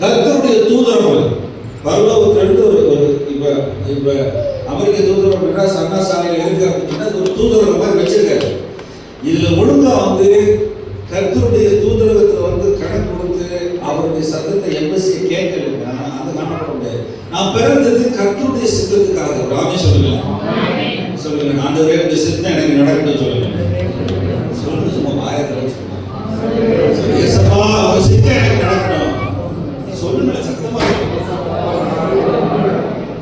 கர்த்தருடைய தூதரகம் பரலோகத்திலிருந்து ஒரு இப்ப இப்ப அமெரிக்க தூதரகம் மெட்ராஸ் அண்ணா சாலையில் இருக்கு அப்படின்னா ஒரு தூதரகம் மாதிரி வச்சிருக்காரு. இதுல ஒழுங்கா வந்து கர்த்தருடைய தூதரகத்துல வந்து கணக்கு கொடுத்து அவருடைய சத்தத்தை எம்பசியை கேட்கலைன்னா அந்த காணப்பட முடியாது. நான் பிறந்தது கர்த்தருடைய சித்தத்துக்காக. ராமே சொல்லுங்க சொல்லுங்க, ஆண்டவரே இந்த சித்தம் எனக்கு நடக்கணும் சொல்லுங்க. சொல்லுங்க, சும்மா வாயத்தில் சொல்லுங்க. ஏசப்பா அவர் சித்தம் எனக்கு நடக்கணும் சொல்லுங்க, சத்தமா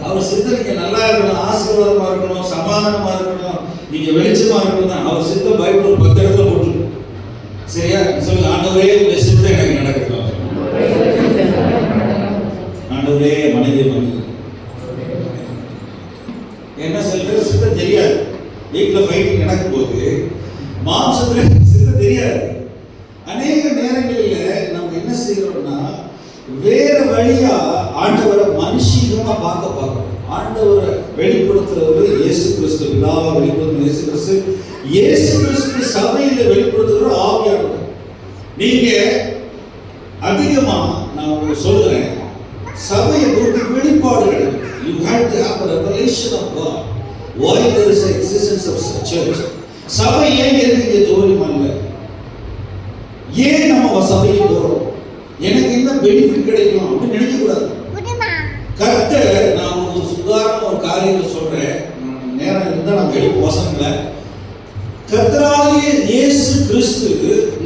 அவர் சித்தம் நீங்க நல்லா இருக்கணும், ஆசீர்வாதமா இருக்கணும், சமாதானமா இருக்கணும், நீங்க வெளிச்சமா இருக்கணும். அவர் சித்தம் பைபிள் ஒரு 10 இடத்துல போட்டு சரியா சொல்லுங்க. ஆண்டவரே இந்த சித்தம் எனக்கு நடக்கணும். ஆண்டவரே மனைவி என்ன சொல்ற சித்தம் தெரியாது. வீட்டுல ஃபைட்டிங் நடக்கும் போது மாம்சத்துல சித்தம் தெரியாது. அநேக நேரங்களில் நம்ம என்ன செய்யறோம்னா வேற வழியா ஆண்டவரை மனுஷீகமா பார்க்கணும். ஆண்டவரை வெளிப்படுத்துறவர் இயேசு கிறிஸ்து, பிதாவா வெளிப்படுத்துற இயேசு கிறிஸ்து, இயேசு கிறிஸ்து சபையில வெளிப்படுத்துகிற ஆவியானவர். நீங்க அதிகமா நான் உங்களுக்கு சொல்றேன், சபையை பொறுத்த வெளிப்பாடு கிடைக்கும். You have to have a revelation of God. Why there is an existence of such church? சபை ஏன் இருக்கு தோல்விமல்ல? ஏன் நம்ம சபைக்கு போறோம்? எனக்கு என்ன பெனிஃபிட் கிடைக்கும் அப்படின்னு நினைக்க கூடாது. கர்த்தர் நான் ஒரு சுதாரண ஒரு காரியத்தை சொல்றேன், நேரம் இருந்தா நம்ம எழுப்பு வசனங்கள. கர்த்தராகிய இயேசு கிறிஸ்து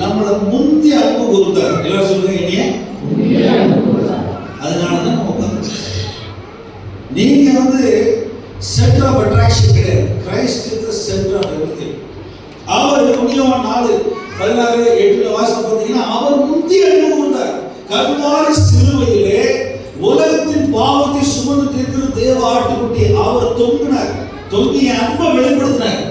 நம்மளை முந்தி அன்பு கூர்ந்தார். எல்லாரும் சொல்லுங்க, என்னைய அதனாலதான் நம்ம உட்கார்ந்து. நீங்க வந்து சென்டர் ஆஃப் அட்ராக்ஷன் கிடையாது. Christ is the centre of everything. அவர் யோவான் 4:16-8 வாசித்து பார்த்தீங்கன்னா அவர் முந்தி அன்பு கூர்ந்தார். கல்வாரி சிலுவையிலே உலகத்தின் பாவத்தை சுமந்து தீர்க்கிற தேவ ஆட்டுக்குட்டி அவர் தொங்கினார். தொங்கி அன்பை வெளிப்படுத்தினார்.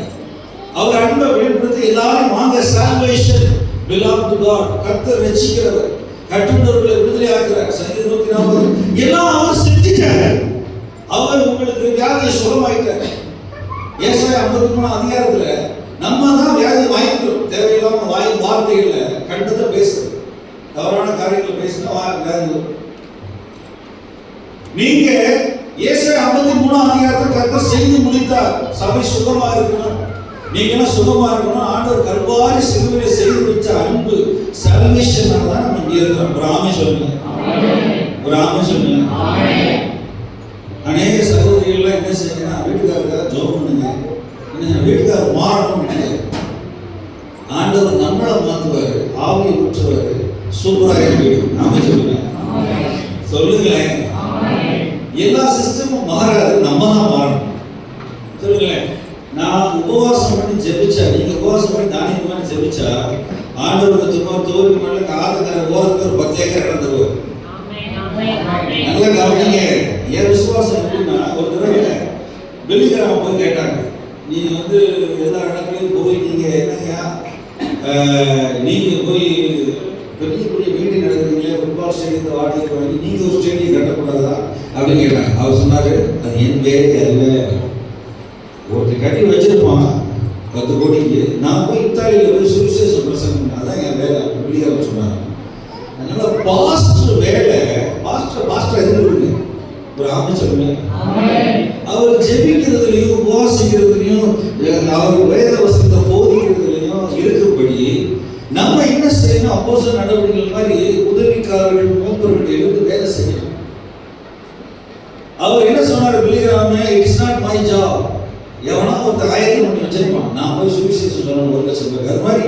அவர் அன்பை வெளிப்படுத்தி எல்லாரும் வாங்க, சால்வேஷன் belong to God. கர்த்தர் ரட்சிக்கிறவர், கட்டுண்டவர்களை விடுதலை ஆக்குறார். சங்கீதம் 140 எல்லாம் அவர் செஞ்சிட்டார். அவர் உங்களுக்கு வியாதியை சுகமாயிட்டார். ஏசாயா 53 அதிகாரத்துல நம்ம தான் வியாதி வாங்கிக்கிறோம். தேவையில்லாம வாய் வார்த்தைகள்ல கண்டதை பேசுறது, தவறான காரியங்களை பேசினா வியாதி. நீங்க ஏசாயா 53 அதிகாரத்தை கர்த்தர் செய்து முடித்தார். சபை சுகமா இருக்கணும், நீங்க சுகமா இருக்கணும். ஆண்டவர் கல்வாரி சிலுவையிலே செய்து வச்ச அன்பு சல்வேஷனால தான் நம்ம இங்க இருக்கிறோம். ஒரு ஆமென் சொல்லுங்க, ஒரு ஆமென் சொல்லுங்க. அநேக சகோதரிகள் என்ன செய்யணும், வீட்டுக்காரருக்காக ஜெபம் பண்ணுங்க, வீட்டுக்காரர் மாறணும். ஆண்டவர் நம்மளை மாற்றுவாரு, ஆவியை ஊற்றுவாரு, சூப்பராக வீடு. ஆமென் சொல்லுங்க, சொல்லுங்களேன். எல்லா சிஸ்டமும் மாறாது, நம்ம தான் மாறணும். சொல்லுங்களேன். நான் உபவாசம் பண்ணி ஜெபிச்சா, நீங்க உபவாசம் பண்ணி தானியம் பண்ணி ஜெபிச்சா, ஆண்டவருக்கு சும்மா தோல்வி மேல காத்துக்கிற ஓரத்துக்கு ஒரு 10 ஏக்கர் இடம் தருவார். நல்லா கவனிங்க. என் விசுவாசம் எப்படின்னா, ஒரு தடவை வெள்ளிக்கிழமை போய் கேட்டாங்க, நீங்க வந்து எல்லா இடங்களையும் போய் நீங்க என்னையா நீங்க போய் பெரிய பெரிய மீட்டிங் நடக்குறீங்களே, ஃபுட்பால் ஸ்டேடியத்தை வாடகைக்கு வாங்கி நீங்க ஒரு ஸ்டேடியம் கட்டக்கூடாதா அப்படின்னு கேட்டாங்க. அவர் சொன்னாரு, அது என் வேலை அல்ல. ஒருத்தர் கட்டி வச்சிருப்பான் 10 கோடிக்கு, நான் போய் இத்தாலியில போய் சுவிசேஷம் பிரசங்கம், அதான் என் வேலை வெளியாக சொன்னாங்க. அதனால பாஸ்டர் வேலை, பாஸ்டர் எதிர்ப்பு. ஒரு ஆமென் சொல்லுங்க. அவர் ஜெபிக்கிறதுலையும் உபவாசிக்கிறதுலையும் அவர் வேத வசனத்தை போதிக்கிறதுலையும் இருக்கும்படி நம்ம என்ன செய்யணும், அப்போஸ்தலர் நடவடிக்கைகள் மாதிரி உதவிக்காரர்கள் மூப்பர்கள் இருந்து வேலை செய்யணும். அவர் என்ன சொன்னார், பிலிகிராமே, இட்ஸ் நாட் மை ஜாப். எவனா ஒருத்தர் ஆயிரத்தி பண்ணி வச்சிருப்பான், நான் போய் சுவிசேஷம் சொல்லணும் 1 லட்சம் பேருக்கு. அது மாதிரி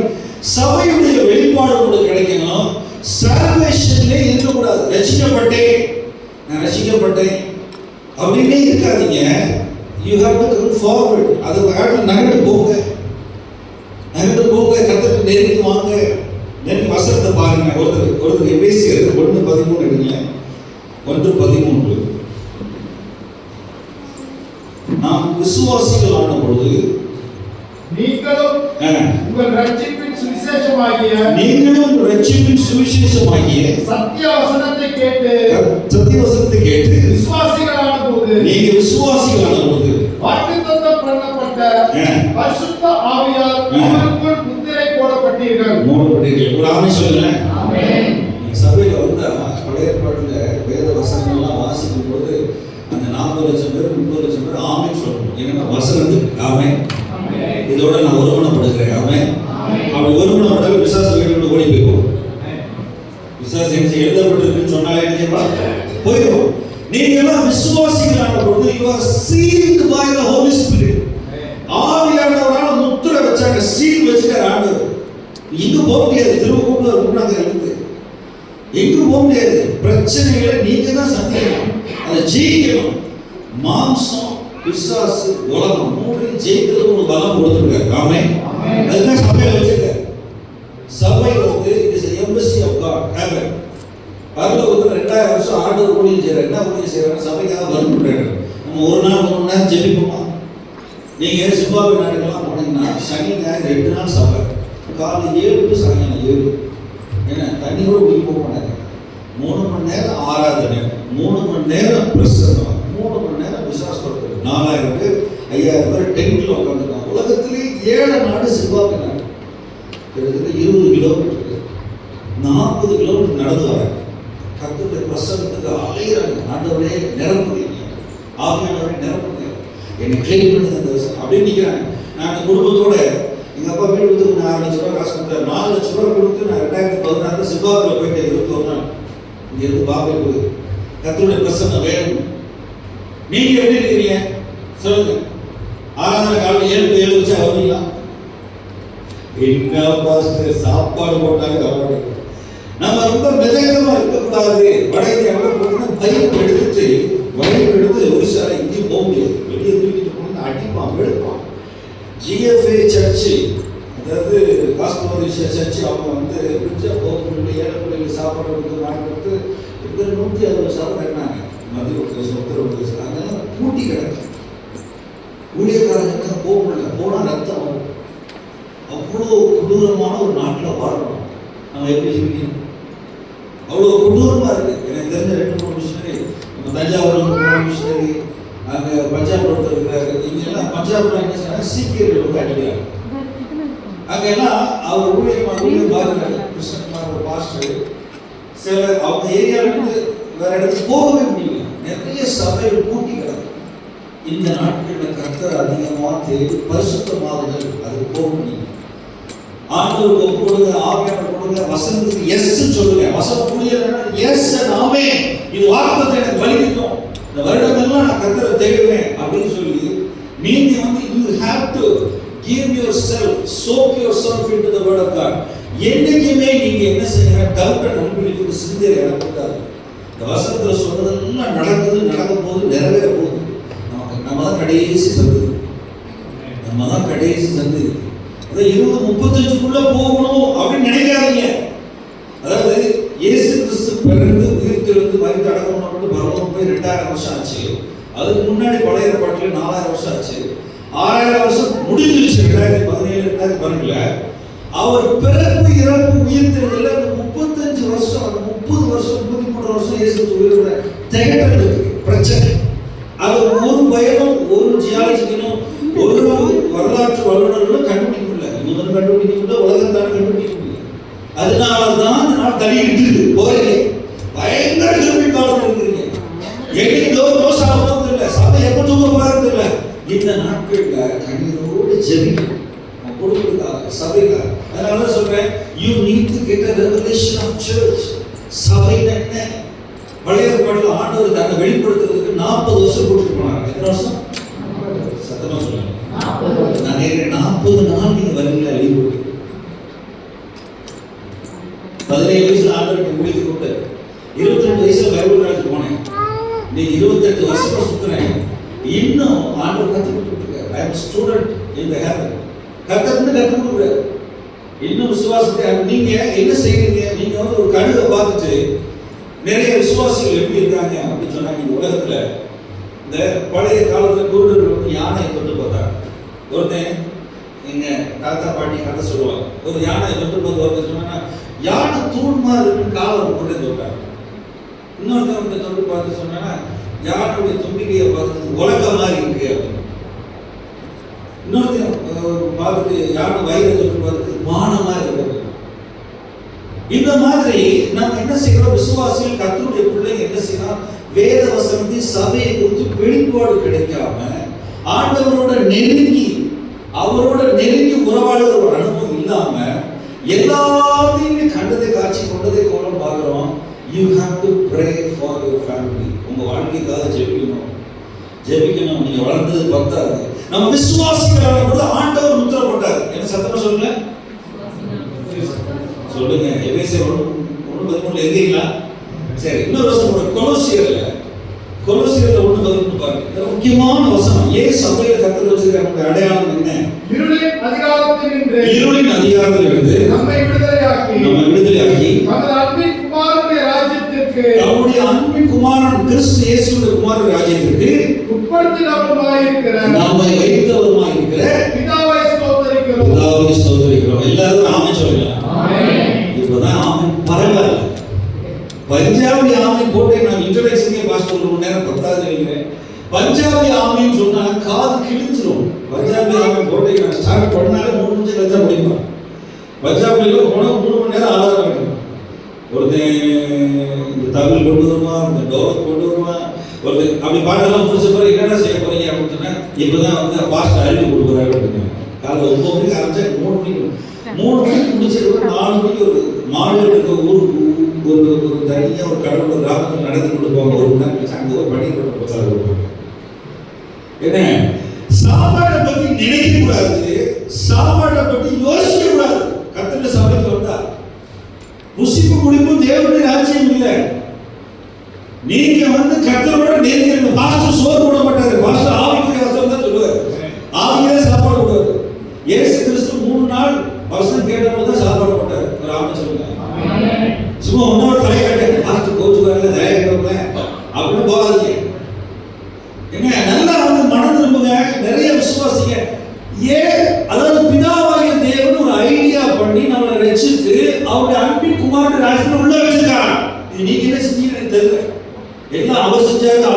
சபையுடைய வெளிப்பாடு உங்களுக்கு கிடைக்கணும். சால்வேஷன்லே இருக்கக்கூடாது. ரட்சிக்கப்பட்டேன், நான் ரட்சிக்கப்பட்டேன் அப்படின்னே இருக்காதீங்க. You have to come forward. அது நகர்ந்து போங்க, நகர்ந்து போங்க, கர்த்தருக்கு நெருங்கி வாங்க. நெருங்கி வசனத்தை பாருங்க. ஒருத்தர் எபேசியர் 1:13 எடுங்களேன். 1:13 நாம் விசுவாசிகள் ஆன பொழுது நீங்களும் உங்கள் ரட்சிப்பின் சுவிசேஷமாகிய சத்திய வசனத்தை கேட்டு விசுவாசிகளான போது வாக்குத்தத்தம் பண்ணப்பட்ட பரிசுத்த ஆவியால் உங்களுக்குள் முத்திரை போடப்பட்டீர்கள். ஒரு ஆமென் சொல்லுங்க. ஆமென். சபையில வந்து பழைய ஏற்பாட்டுல என்னன்னா வசனத்துக்கு. ஆமென். இதோட நான் ஒருமனப்படுகிறேன். ஆமென். அப்படி ஒருமனப்பட்டால் விசுவாச வீடு ஓடி போயிடும். விசுவாசம் என்ன எழுதப்பட்டிருக்குன்னு சொன்னாலே என்ன செய்யலாம்? போயிடும். நீங்க எல்லாம் விசுவாசிகளான பொழுது you are sealed by the Holy Spirit. ஆவியானவரால முத்திரை வச்சாங்க, சீல் வச்சுட்டார் ஆண்டவர். இங்க போக முடியாது, திருவூர்ல முன்னாங்க இருக்கு. எங்க போக முடியாது. பிரச்சனைகளை நீங்க தான் சந்திக்கணும், அதை ஜெயிக்கணும். மாம்சம், பிசாசு, உலகம் மூன்றையும் ஜெயிக்கிறது ஒரு பலம் கொடுத்துருக்காரு. ஆமென். அதுதான் சபையை வச்சிருக்காரு. சபை வந்து is embassy of God heaven. பரலோகத்துல 2000 வருஷம் ஆண்டவர் ஊழியம் செய்யறாரு. என்ன ஊழியம் செய்யறாரு? சபைக்காக வருகிறாரு. நம்ம ஒரு நாள் 3 மணி நேரம் ஜெபிப்போமா? நீங்க சிம்பாப்வே நாடுகள்லாம் போனீங்கன்னா சனி ஞாயிறு 2 நாள் சபை, காலை 7 டு சாயங்காலம் 7. என்ன தண்ணி கூட குடிக்க போக மாட்டாங்க. 3 மணி நேரம் ஆராதனை, 3 மணி நேரம் பிரசங்கம், 3 மணி நேரம் விசுவாசப்படுத்துறது. 4000 பேர் 5000 பேர் டென்ட்ல உட்காந்துருக்காங்க. உலகத்திலே 7 நாடு சிம்பாப்வே நாடு. கிட்டத்தட்ட 20 கிலோமீட்டர் 40 கிலோமீட்டர் நடந்து வராங்க. கர்த்தருடைய பிரசங்கத்துக்கு அலையிறாங்க. ஆண்டவரே நிரப்புறீங்க, ஆவியானவரே நிரப்புறீங்க, என்னை கிளைம் பண்ணுங்க அந்த வருஷம் அப்படின்னு நிற்கிறாங்க. நான் குடும்பத்தோட எங்கள் அப்பா வீடு வந்து 6 லட்ச ரூபா காசு கொடுத்தாரு. 4 லட்ச ரூபா கொடுத்து நான் 2016 சிம்பாப்வேல போயிட்டேன். 21 நாள் இங்கிருந்து பாம்பே போய் கர்த்தருடைய பிரசங்கம் வேணும். நீங்க எப்படி இருக்கிறீங்க சொல்லுங்க. ஆராதனை காலையில் 7 to 7 வச்சா வருவீங்களா? என்ன பாஸ்டர் சாப்பாடு போட்டாங்க கவலை. நம்ம ரொம்ப மிதக்கமா இருக்கக்கூடாது. வட இந்தியாவில் போனோம்னா பைப் எடுத்துட்டு வயிறு எடுத்து ஒரிசால இங்கேயும் போக முடியாது. வெளியே தூக்கிட்டு போனா அடிப்பான், வெளுப்பான். ஜிஎஃப்ஏ சர்ச்சு, அதாவது காஸ்மோதிஷ சர்ச்சு, அவங்க வந்து பிரிட்ஜா போகக்கூடிய 7 பிள்ளைகள் சாப்பாடு கொடுத்து வாங்கி கொடுத்து 160 சாப்பாடு கட்டினாங்க. மதிய உத்தரவு அதெல்லாம் பூட்டி கிடக்கு. ஊழியக்காரங்க போக முடியல, போனால் ரத்தம் வரும். அவ்வளோ கொடூரமான ஒரு நாட்டில் வாழணும். நம்ம எப்படி இருக்கணும்? அவ்வளோ கொடூரமாக இருக்குது. எனக்கு தெரிஞ்ச 2-3 மிஷினரி, நம்ம தஞ்சாவூர் மிஷினரி, அங்கே பஞ்சாப்ல இருக்கிறாரு. இங்கெல்லாம் பஞ்சாப்ல என்ன செய்யறாங்க? சீக்கியர்கள் வந்து அடிக்கிறாங்க. அங்கெல்லாம் அவர் ஊழியம் பார்க்குறாரு. கிருஷ்ணகுமார் ஒரு பாஸ்டர், சில அவங்க ஏரியாவிலிருந்து வேற இடத்துக்கு போகவே முடியல. நிறைய சபைகள் கூட்டி கிடக்கு. இந்த நாட்களில் கர்த்தர் அதிகமாக தேடி பரிசுத்தமாகுதல், அது போக முடியும். ஆண்டவருக்கு ஒப்பு கொடுங்க, ஆவியானவர் கொடுங்க, வசனத்துக்கு எஸ் சொல்லுங்க. வசனம் புரியலன்னா எஸ் அண்ட் ஆமென். இது வாக்குத்தத்தம் எனக்கு வலிக்கும். இந்த வருடமெல்லாம் நான் கர்த்தரை தேடுவேன் அப்படின்னு சொல்லி நீங்க வந்து you have to give yourself, soak yourself into the word of God. என்னைக்குமே நீங்க என்ன செய்யற டவுட் அண்ட் அன்பிலீஃப் சிந்தையில இறக்கூடாது. இந்த வசனத்துல சொன்னதெல்லாம் நடக்குது, நடக்க போகுது, நிறைவேற போகுது. நம்ம தான் கடைசி சந்ததி, நம்ம தான் கடைசி சந்ததி. அதாவது 2035 போகணும் அப்படின்னு நினைக்காதீங்க. அதாவது இயேசு கிறிஸ்து பிறந்து உயிர்த்தெழுந்து மரித்து அடக்கம் பரலோகம் போய் 2000 வருஷம் ஆச்சு. அதுக்கு முன்னாடி பழைய ஏற்பாட்டில் 4000 வருஷம் ஆச்சு. 6000 வருஷம் முடிஞ்சிருச்சு. 2017 2012 அவர் பிறப்பு இறப்பு உயிர்த்தெழுதல 35 வருஷம், 30 வருஷம் 33 வருஷம் இயேசு உயிரோட திகட்டல் இருக்கு பிரச்சனை. அது ஒரு பயனும் ஒரு ஜியாலஜிக்கனும் ஒரு வரலாற்று வல்லுநர்களும் கண்டுபிடிக்க முடியல. இவங்க கண்டுபிடிக்க முடியல, உலகத்தான கண்டுபிடிக்க முடியல. அதனாலதான் அந்த நாள் தள்ளிக்கிட்டு போறீங்க. பயங்கர ஜெபம் காலம் இருக்கிறீங்க. எங்கேயோ தோசை ஆகுறது இல்லை, சபை எப்போ தூங்க போறது இல்லை. இந்த நாட்கள்ல கண்ணீரோடு ஜெபிக்கணும் குடும்பத்துக்காக, சபைக்காக. அதனால சொல்றேன், you need to get a revelation of church. சபை என்ன? பழைய ஏற்பாட்டில் ஆண்டவர் தன்னை வெளிப்படுத்துறதுக்கு 40 வருஷம் கொடுத்து போனாங்க. எத்தனை வருஷம்? சத்தமா சொல்லுங்க. நான் கேட்கிறேன், 40 நாள் நீங்க வரீங்களா? லீவ் 17 வயசுல ஆண்டவர்கிட்ட முடித்து கொண்டு 22 வயசுல பைபிள் காலேஜ் போனேன். நீ 28 வருஷமா சுத்துறேன். இன்னும் ஆண்டவர் கற்றுக் கொடுத்துருக்காரு. I am student in the heaven. கற்றுக் கொடுக்குறாரு. இன்னும் விசுவாசத்தை நீங்க என்ன செய்யறீங்க? நீங்க வந்து ஒரு கழுதை பார்த்துட்டு நிறைய விசுவாசிகள் எப்படி இருக்காங்க அப்படின்னு சொன்னா, நீங்க உலகத்துல இந்த பழைய காலத்துல குருடர்கள் வந்து யானையை தொட்டு பார்த்தாங்க. ஒருத்தன் எங்க தாத்தா பாட்டி கதை சொல்லுவாங்க. ஒரு யானையை தொட்டு பார்த்து ஒருத்தர் சொன்னா, யானை தூண் மாதிரி இருக்குன்னு காலம் கொண்டு தொட்டாங்க. இன்னொருத்தவங்க தொட்டு பார்த்து சொன்னா, யானையுடைய தும்பிக்கையை பார்த்து உலக மாதிரி இருக்கு அப்படின்னு. இன்னொருத்தையும் பார்த்துட்டு யானை வயிறை தொட்டு பார்த்துட்டு மான மாதிரி இருக்கு. இந்த மாதிரி நம்ம என்ன செய்யறோம்? விசுவாசிகள் கர்த்தருடைய பிள்ளைங்க என்ன செய்யணும்? வேத வசனத்தை சபையை குறித்து வெளிப்பாடு கிடைக்காம ஆண்டவரோட நெருங்கி அவரோட நெருங்கி உறவாடுற ஒரு அனுபவம் இல்லாம எல்லாத்தையுமே கண்டதை காட்சி கொண்டதை கோலம் பார்க்கிறோம். You have to pray for your family. உங்க வாழ்க்கைக்காக ஜெபிக்கணும். நீங்க வளர்ந்தது பத்தாது. நம்ம விசுவாசிகளான போது ஆண்டவர் முத்திரை போட்டார். என்ன சத்தமா சொல்லுங்க. எபேசியர் 1:13 எழுதிங்களா? சரி, இன்னொரு வசனம் கொலோசியர்ல 1:13 பாருங்க. இது முக்கியமான வசனம். ஏன் சபையில கர்த்தர் வச்சிருக்காங்க அடையாளம் என்ன? இருளின் அதிகாரத்திலிருந்து நம்மை விடுதலையாக்கி நமது அன்பின் குமாரனுடைய ராஜ்யத்திற்கு நம்முடைய அன்பின் குமாரன் கிறிஸ்து இயேசுவின் குமாரனுடைய ராஜ்யத்திற்கு நம்மை வைத்தவருமாயிருக்கிற பிதாவை ஸ்தோத்திரிக்கிறோம். எல்லாரும் ஆமென் சொல்லுங்க. இப்பதான் ஆமென் பரவாயில்ல. பஞ்சாபி ஆமென் போட்டு நான் இன்ட்ரோடக்ஷனே பாஸ்ட் ஒரு மணி நேரம் 10வது நினைக்கிறேன். பஞ்சாபி ஆமென் சொன்னா காது கிழிஞ்சிரும். பஞ்சாபி ஆமென் போட்டு நான் ஸ்டார்ட் பண்ணாலே 3 நிமிஷம் கழிச்சா முடியும். பஞ்சாபில போனா 3 மணி நேரம் ஆதாரம் வேணும். ஒருத்தன் இந்த தமிழ் கொண்டு வருவான், இந்த டோலக் கொண்டு வருவான், ஒருத்தன் அப்படி பாட்டெல்லாம் முடிச்ச பிறகு என்னடா செய்ய போறீங்க அப்படின்னு சொன்னா இப்பதான் பாஸ்ட் அறிவு கொடுக்குறாரு அப்படின்னு. காலைல 9 மணிக்கு ஆரம்பிச்சா 3 மணிக்கு முடிச்சிருக்கோம். 4 மணிக்கு ஒரு மாநிலத்துக்கு ஊருக்கு ஒரு தனியாக ஒரு கடவுள கிராமத்தில் நடத்தி கொடுப்பாங்க. ஒரு மணி நேரம் கழிச்சு அங்கே ஒரு பணி கொடுப்பாங்க. என்ன சாப்பாட்டை பத்தி நினைக்க கூடாது, சாப்பாட்டை பத்தி யோசிக்க கூடாது. கர்த்தருடைய சபைக்கு வந்தா புசிப்பு குடிப்பும் தேவனுடைய ராஜ்யம் இல்லை. நீங்க கர்த்தரோட நெருங்கி பாஸ்டர் சோறு போட மாட்டாரு. பாஸ்டர் ஆவிக்குரிய வசனம் தான் சொல்லுவார். ஆவியிலே சாப்பாடு போடுவார். இயேசு கிறிஸ்து 3 நாள் வசனம் கேட்டபோது தான் சாப்பாடு போட்டார். ஒரு ஆமென் சொல்லுங்க. சும்மா இன்னொரு தலையை கட்ட பாஸ்டர் கோச்சு வரல தயா கேட்கல அப்படின்னு போகாதீங்க. என்ன நல்லா மனம் திரும்புங்க. நிறைய விசுவாசிங்க. அதாவது பிதாவாகிய தேவன் ஒரு ஐடியா பண்ணி நம்மளை ரட்சித்து அவருடைய அன்பின் குமாரனுடைய ராஜ்யத்துல உள்ள வச்சிருக்காங்க. இது நீங்க என்ன செஞ்சீங்கன்னு தெரியல. எல்லாம் அவர் செஞ்சாரு தான்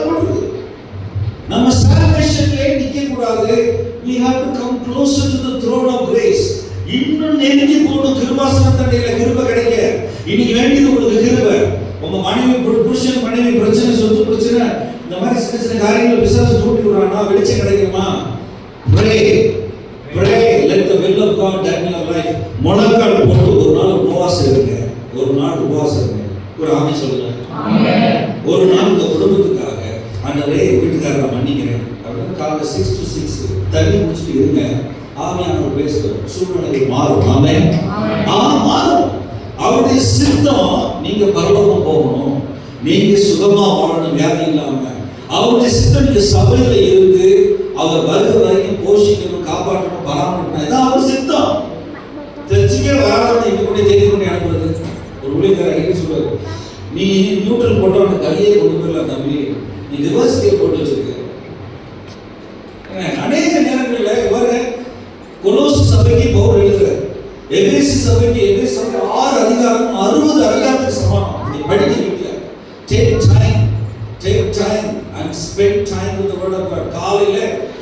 பண்ணுது. நம்ம சால்வேஷன்ல நிக்க கூடாது. we have to come closer to the throne of grace. இன்னும் நெருங்கி போகணும். கிருபாசன தண்டையில கிருபை கிடைக்க இன்னைக்கு வேண்டியது உங்களுக்கு கிருபை. உங்க மனைவி புருஷன் மனைவி பிரச்சனை, சொத்து பிரச்சனை, இந்த மாதிரி சின்ன காரியங்களை பிசாசு தூண்டி விடுறானா வெளிச்சம் கிடைக்குமா? pray let the will of God done in your life. முழங்கால் போட்டு ஒரு நாள் உபவாசம் இருங்க. ஒரு ஆமென் சொல்லுங்க. ஒரு நாள் இந்த குடும்பத்துக்காக ஆண்டவரே வீட்டுக்காரரை மன்னிக்கிறேன் அப்படின்னு காலைல 6 to 6 தண்ணி குடிச்சிட்டு இருங்க. ஆவியானவர் பேசுவார். சூழ்நிலைகள் மாறும். ஆமென். மாறும். அவருடைய சித்தம் நீங்க பரலோகம் போகணும், நீங்க சுகமா வாழணும், வியாதி இல்லாம. அவருடைய சித்தம் நீங்க சபையில இருந்து அவர் வருகிற வரைக்கும் போஷிக்கணும், காப்பாற்றணும், பராமரிக்கணும். இதான் அவர் சித்தம். தெரிஞ்சுக்கே வராத இங்க கொண்டு தேடி கொண்டு அனுப்புறது. ஒரு ஊழியக்காரர் அடிக்கடி சொல்லுவாரு, நீ நியூட்ரல் போட்டவன கையே கொண்டு போயிடலாம் தம்பி, நீ ரிவர்ஸ் கே போட்டு வச்சிருக்க. அநேக நேரங்களில் இவரு கொலோஸ் சபைக்கு பவுல் எழுதுறார். எபேசு சபைக்கு 6 அதிகாரம் 60 அதிகாரத்துக்கு சமானம். நீ படிக்க வீட்டில் take time and spend time with the word of God. காலையில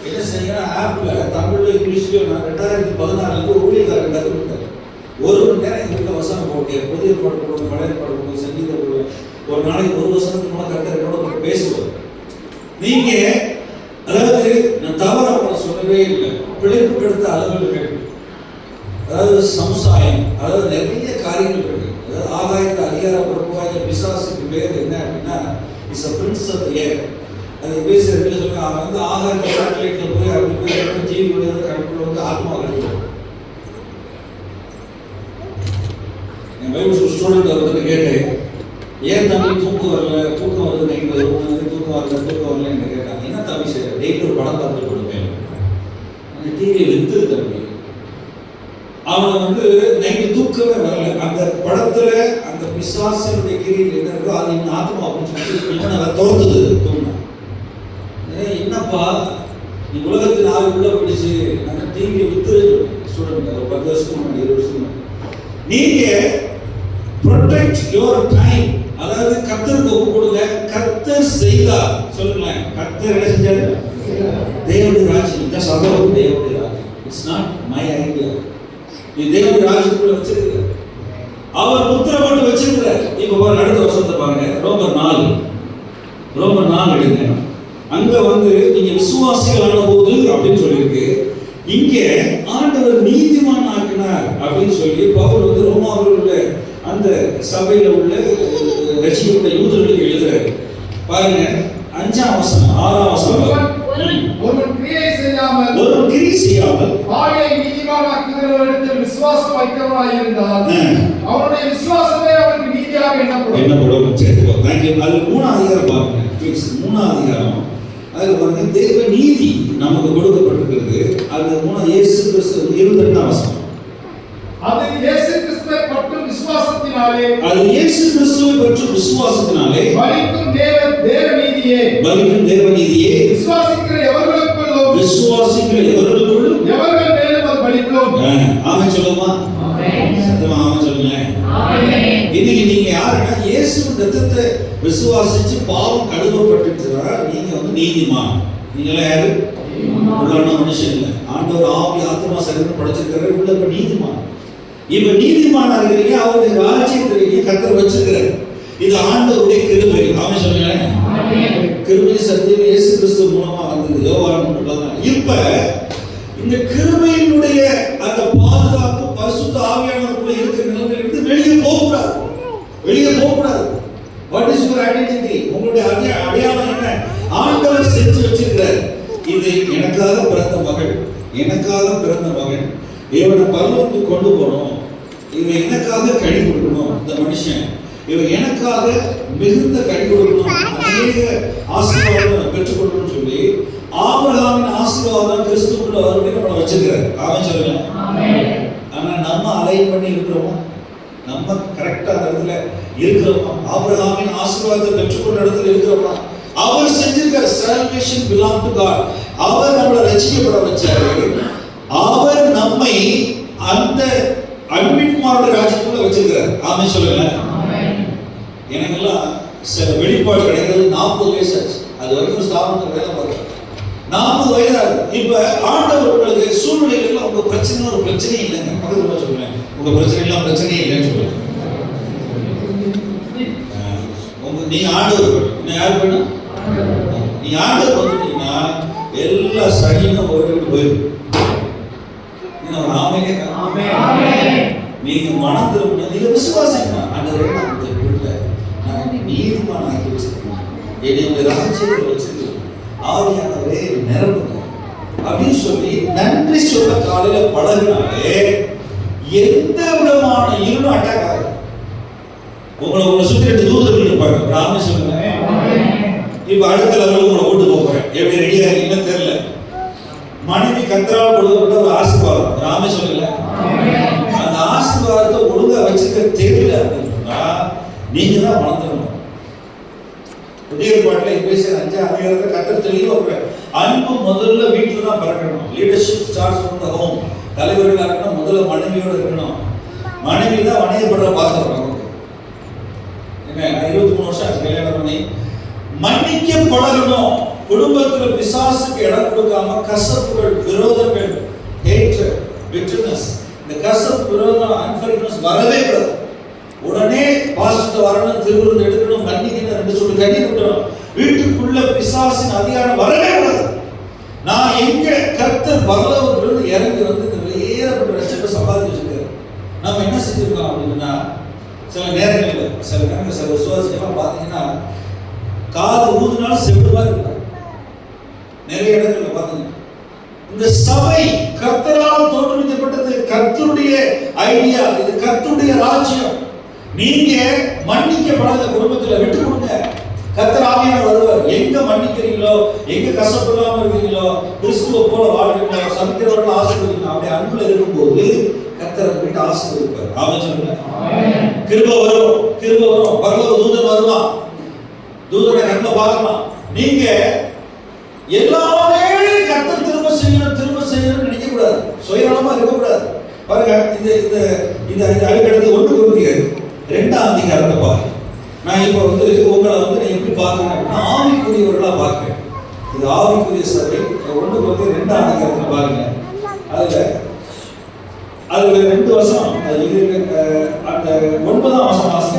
என்ன செய்யணும், ஆப்ல தமிழ்ல இங்கிலீஷ்ல 2016 ஒரு ஊழியக்காரர் கற்றுக்கிட்டார். 1 மணி நேரம் எங்க வசனம் போட்டு புதிய பாட்டு போடுவோம், பழைய பாட்டு போடுவோம், சங்கீதம் போடுவோம். ஒரு நாளைக்கு 1 வசனத்துக்கு மேல கர்த்தர் என்னோட பேசுவார். நீங்க அதாவது நான் தவறா சொல்லவே இல்லை. பிழைப்புக்கு எடுத்த அளவில் கேட்டு, அதாவது சமுசாயம், அதாவது நிறைய காரியங்கள் இருக்கு. அதாவது ஆகாயத்தை அதிகாரப்படுத்துவாங்க. பிசாசுக்கு பேர் என்ன அப்படின்னா is a prince of the air. அது பேசுறது சொல்லுங்க. அவன் ஆகாயத்தை சேட்டலைட்ல போய் அப்படி போய் ஜீவி விடுறது கணக்குள்ள ஆத்மா கிடைக்கும். என் பைபிள் ஸ்டூடெண்ட் வந்து கேட்டேன், ஏன் தம்பி தூக்கம் வருது நைட்டு தூக்கம் வரலன்னு கேட்டாங்க. என்ன தம்பி செய்ய டெய்லி ஒரு படம் பார்த்துட்டு கொடுப்பேன். டிவியை வித்து தம்பி அவன் நைட்டு தூக்கமே வரல. அந்த படத்துல அந்த பிசாசினுடைய கிரியில் என்ன இருக்கோ அது இன்னும் ஆத்மா அப்படின்னு சொல்லி நல்லா தோர்த்துது. என்னப்பா நீ உலகத்தின் ஆள் உள்ள பிடிச்சு நாங்கள் டிவியை வித்துரு ஸ்டூடெண்ட். ஒரு 10 வருஷத்துக்கு முன்னாடி 20 வருஷத்துக்கு முன்னாடி நீங்க protect your time. அதாவது கர்த்தருக்கு ஒப்பு கொடுங்க. கர்த்தர் செய்தார் சொல்லுங்களேன். கர்த்தர் என்ன செஞ்சாரு? தேவனுடைய ராஜ்யம். இந்த சபை தேவனுடைய ராஜ்யம். It's not my idea. நீ தேவனுடைய ராஜ்யத்துக்குள்ள வச்சிருக்க. அவர் முத்திரை போட்டு வச்சிருக்கிறார். இப்ப பாருங்க அடுத்த வருஷத்தை பாருங்க. ரோமர் 4 எடுங்க. அங்க வந்து நீங்க விசுவாசிகளான போது அப்படின்னு சொல்லியிருக்கு. இங்கே ஆண்டவர் நீதிமான் ஆக்கினார் அப்படின்னு சொல்லி பவுல் வந்து ரோமாவில் உள்ள அந்த சபையில உள்ள ரட்சிக்கப்பட்ட யூதர்களுக்கு எழுதுறாரு. பாருங்க 5ஆம் வசனம் 6ஆம் வசனம். ஒரு கிரியை செய்யாமல் ஆவியை நீதிமானாக்குகிறவரிடத்தில் விசுவாசம் வைக்கிறவராய் இருந்தால் அவருடைய விசுவாசமே அவருக்கு நீதியாக எண்ணப்படும். சரி, தேங்க்யூ. அது 3ஆம் அதிகாரம் பாருங்க. ப்ளீஸ் 3ஆம் அதிகாரம். அதுல பாருங்க தேவ நீதி நமக்கு கொடுக்கப்பட்டிருக்கிறது. அது 3 இயேசு கிறிஸ்து 28ஆம் வசனம். அது இயேசு கிறிஸ்துவை பற்றும் விசுவாசத்தினாலே பலிக்கும் தேவ நீதியே விசுவாசிக்கிற எவர்களுக்குள்ளும் எவர்கள் மேலும் அது பலிக்கும். ஆமென் சொல்லுமா? சத்தமா ஆமென் சொல்லுங்க. இன்னைக்கு நீங்க யாருன்னா இயேசுவின் ரத்தத்தை விசுவாசிச்சு பாவம் கழுவப்பட்டுச்சுன்னா நீங்க வந்து நீதிமான். நீங்களா யாரு? உள்ளான மனுஷன் இல்லை. ஆண்டவர் ஆவி ஆத்மா சரீரம் படைச்சிருக்கிறார். உள்ள இப்ப நீதிமான். இப்ப நீதிமானா இருக்கிறீங்க. அவருடைய ராஜ்யத்திலேயே கர்த்தர் வச்சிருக்கிறார். இது ஆண்டவருடைய கிருபை. ஆமென் சொல்லுங்க. கிருபை சத்தியம் இயேசு கிறிஸ்து மூலமா வந்தது. யோவான் 3:14. இப்ப இந்த கிருபையினுடைய அந்த பாதுகாப்பு பரிசுத்த ஆவியானவருக்குள்ள இருக்கிற நிலைமையிலிருந்து வெளியே போகக்கூடாது. What is your identity? உங்களுடைய அடையாளம் என்ன? ஆண்டவர் செஞ்சு வச்சிருக்கிறார். இது எனக்காக பிறந்த மகள், இவனை பரலோகத்துக்கு கொண்டு போகணும், இவன் எனக்காக கனி கொடுக்கணும், இந்த மனுஷன் இவன் எனக்காக மிகுந்த கனி கொடுக்கணும், அநேக ஆசீர்வாதம் பெற்றுக் கொடுக்கணும்னு சொல்லி ஆபிரகாமின் ஆசீர்வாதம் கிறிஸ்துக்குள்ள வரும்படி நம்மளை வச்சிருக்கிறார். ஆமென் சொல்லுங்க. ஆனா நம்ம அலைன் பண்ணி இருக்கிறோமா? நம்ம கரெக்டா அந்த இடத்துல இருக்கிறோமா? ஆபிரகாமின் ஆசீர்வாதத்தை பெற்றுக்கொண்ட இடத்துல இருக்கிறோமா? அவர் செஞ்சிருக்கிற salvation belong to God. அவர் நம்மளை ரட்சிக்கப்பட வச்சாரு. அவர் நம்மை அந்த அன்பின்மாரோட ராஜ்யத்துக்குள்ள வச்சிருக்கிறார். ஆமென் சொல்லுங்க. எனக்கெல்லாம் சில வெளிப்பாடு கிடைக்கிறது 40 வயசு ஆச்சு. அது வரைக்கும் ஸ்தாபனத்தில் வேலை பார்க்கிறேன். 40 வயதாகுது. இப்ப ஆண்டவர் உங்களுக்கு சூழ்நிலைகள் உங்க பிரச்சனை ஒரு பிரச்சனையே இல்லைங்க. பக்கத்துல சொல்லுவேன், உங்க பிரச்சனை எல்லாம் பிரச்சனையே இல்லைன்னு சொல்லுவேன். நீ ஆண்டவர் யார் வேணும்? நீ ஆண்டவர் வந்துட்டீங்கன்னா எல்லா சனியும் ஓடிட்டு போயிடும். நீங்க மனம் திரும்ப நீங்க விசுவாசம் ஆண்டவரே நான் இந்த வீட்டுல நான் நீதிமான் ஆக்கி வச்சிருக்கேன், என்னுடைய ராஜ்யத்தில் வச்சிருக்கேன், ஆவியானவரே நிரப்புங்க அப்படின்னு சொல்லி நன்றி சொல்ல காலையில பழகினாலே எந்த விதமான இருளும் அட்டாக் ஆகும். உங்களை சுற்றி 2 தூதர்கள் இருப்பாங்க. ராமே சொல்லுங்க. இப்ப அடுத்த லெவலுக்கு உங்களை ஓட்டு போறேன். எப்படி ரெடியா இருக்கீங்கன்னு தெரியல. மனைவி கர்த்தரால் கொடுக்கப்பட்ட ஒரு ஆசீர்வாதம். ராமே சொல்லுங்க. அந்த ஆசீர்வாதத்தை ஒழுங்கா வச்சுக்க தெரியல அப்படின்னா நீங்க தான் வளர்ந்துடணும். புதிய பாட்டில் எபேசியர் 5ஆம் அதிகாரத்துல கர்த்தர் தெளிவா சொல்றார். அன்பு முதல்ல வீட்டுல தான் பிறக்கணும். Leadership starts from the home. தலைவர்களா இருக்கணும், முதல்ல மனைவியோட இருக்கணும். மனைவி தான் வணிகப்படுற பாத்திரம். என்ன 23 வருஷம் ஆச்சு கல்யாணம் பண்ணி. மன்னிக்க பழகணும். குடும்பத்துல பிசாசுக்கு இடம் கொடுக்காம கசப்புகள், விரோதங்கள், hatred, bitterness, இந்த கசப்பு, விரோதம், unforgiveness வரவே கூடாது. உடனே பாஸ்டர் வரணும், திருவிருந்து எடுக்கணும், மன்னிக்கணும், 2 சொல்லி கட்டி விட்டணும். வீட்டுக்குள்ள பிசாசின் அதிகாரம் வரவே கூடாது. நான் எங்க கர்த்தர் பரலோகத்திலிருந்து இறங்கி வந்து இந்த வெளியேறப்பட்ட ரட்சிப்பை சம்பாதிச்சு வச்சிருக்காரு. நம்ம என்ன செஞ்சிருக்கோம் அப்படின்னா சில நேரங்களில் சில விசுவாசிகள்லாம் பார்த்தீங்கன்னா காது ஊதுனாலும் செவிடுமா இருக்கிறாங்க. நிறைய இடங்கள்ல பார்த்தீங்கன்னா இந்த சபை கர்த்தரால் தோற்றுவிக்கப்பட்டது. கர்த்தருடைய ஐடியா, இது கர்த்தருடைய ராஜ்யம். நீங்க மன்னிக்கப்படாத குடும்பத்துல விட்டு கொடுங்க. கர்த்தர் ஆவியானவர் வருவார். எங்க மன்னிக்கிறீங்களோ, எங்க கசப்பு இல்லாம இருக்கீங்களோ, கிறிஸ்துவ போல வாழ்றீங்களோ, சபிக்கிறவர்கள் ஆசீர்வதிங்க. அப்படி அன்புல இருக்கும்போது கர்த்தர் வீட்டு ஆசீர்வதிப்பார். ஆமென் சொல்லுங்க. கிருபை வரும். பரலோக தூதன் வருவான். தூதனை கண்ண பார்க்கலாம். நீங்க எல்லாமே கர்த்தர் திரும்ப செய்யணும் நினைக்க கூடாது. சுயநலமா இருக்க கூடாது. பாருங்க, இந்த அடுத்து 1 கொரிந்தியர் 2ஆம் அதிகாரத்தை பாருங்க. நான் இப்ப வந்து உங்களை வந்து நான் எப்படி பார்க்கிறேன் அப்படின்னா ஆவிக்குரியவர்களா பார்க்கிறேன். இது ஆவிக்குரிய சபை. 1 கொரிந்தியர் 2ஆம் அதிகாரத்தை பாருங்க. அதுல 2 வசனம் அது அந்த 9ஆம் வசனம் வாசிக்க.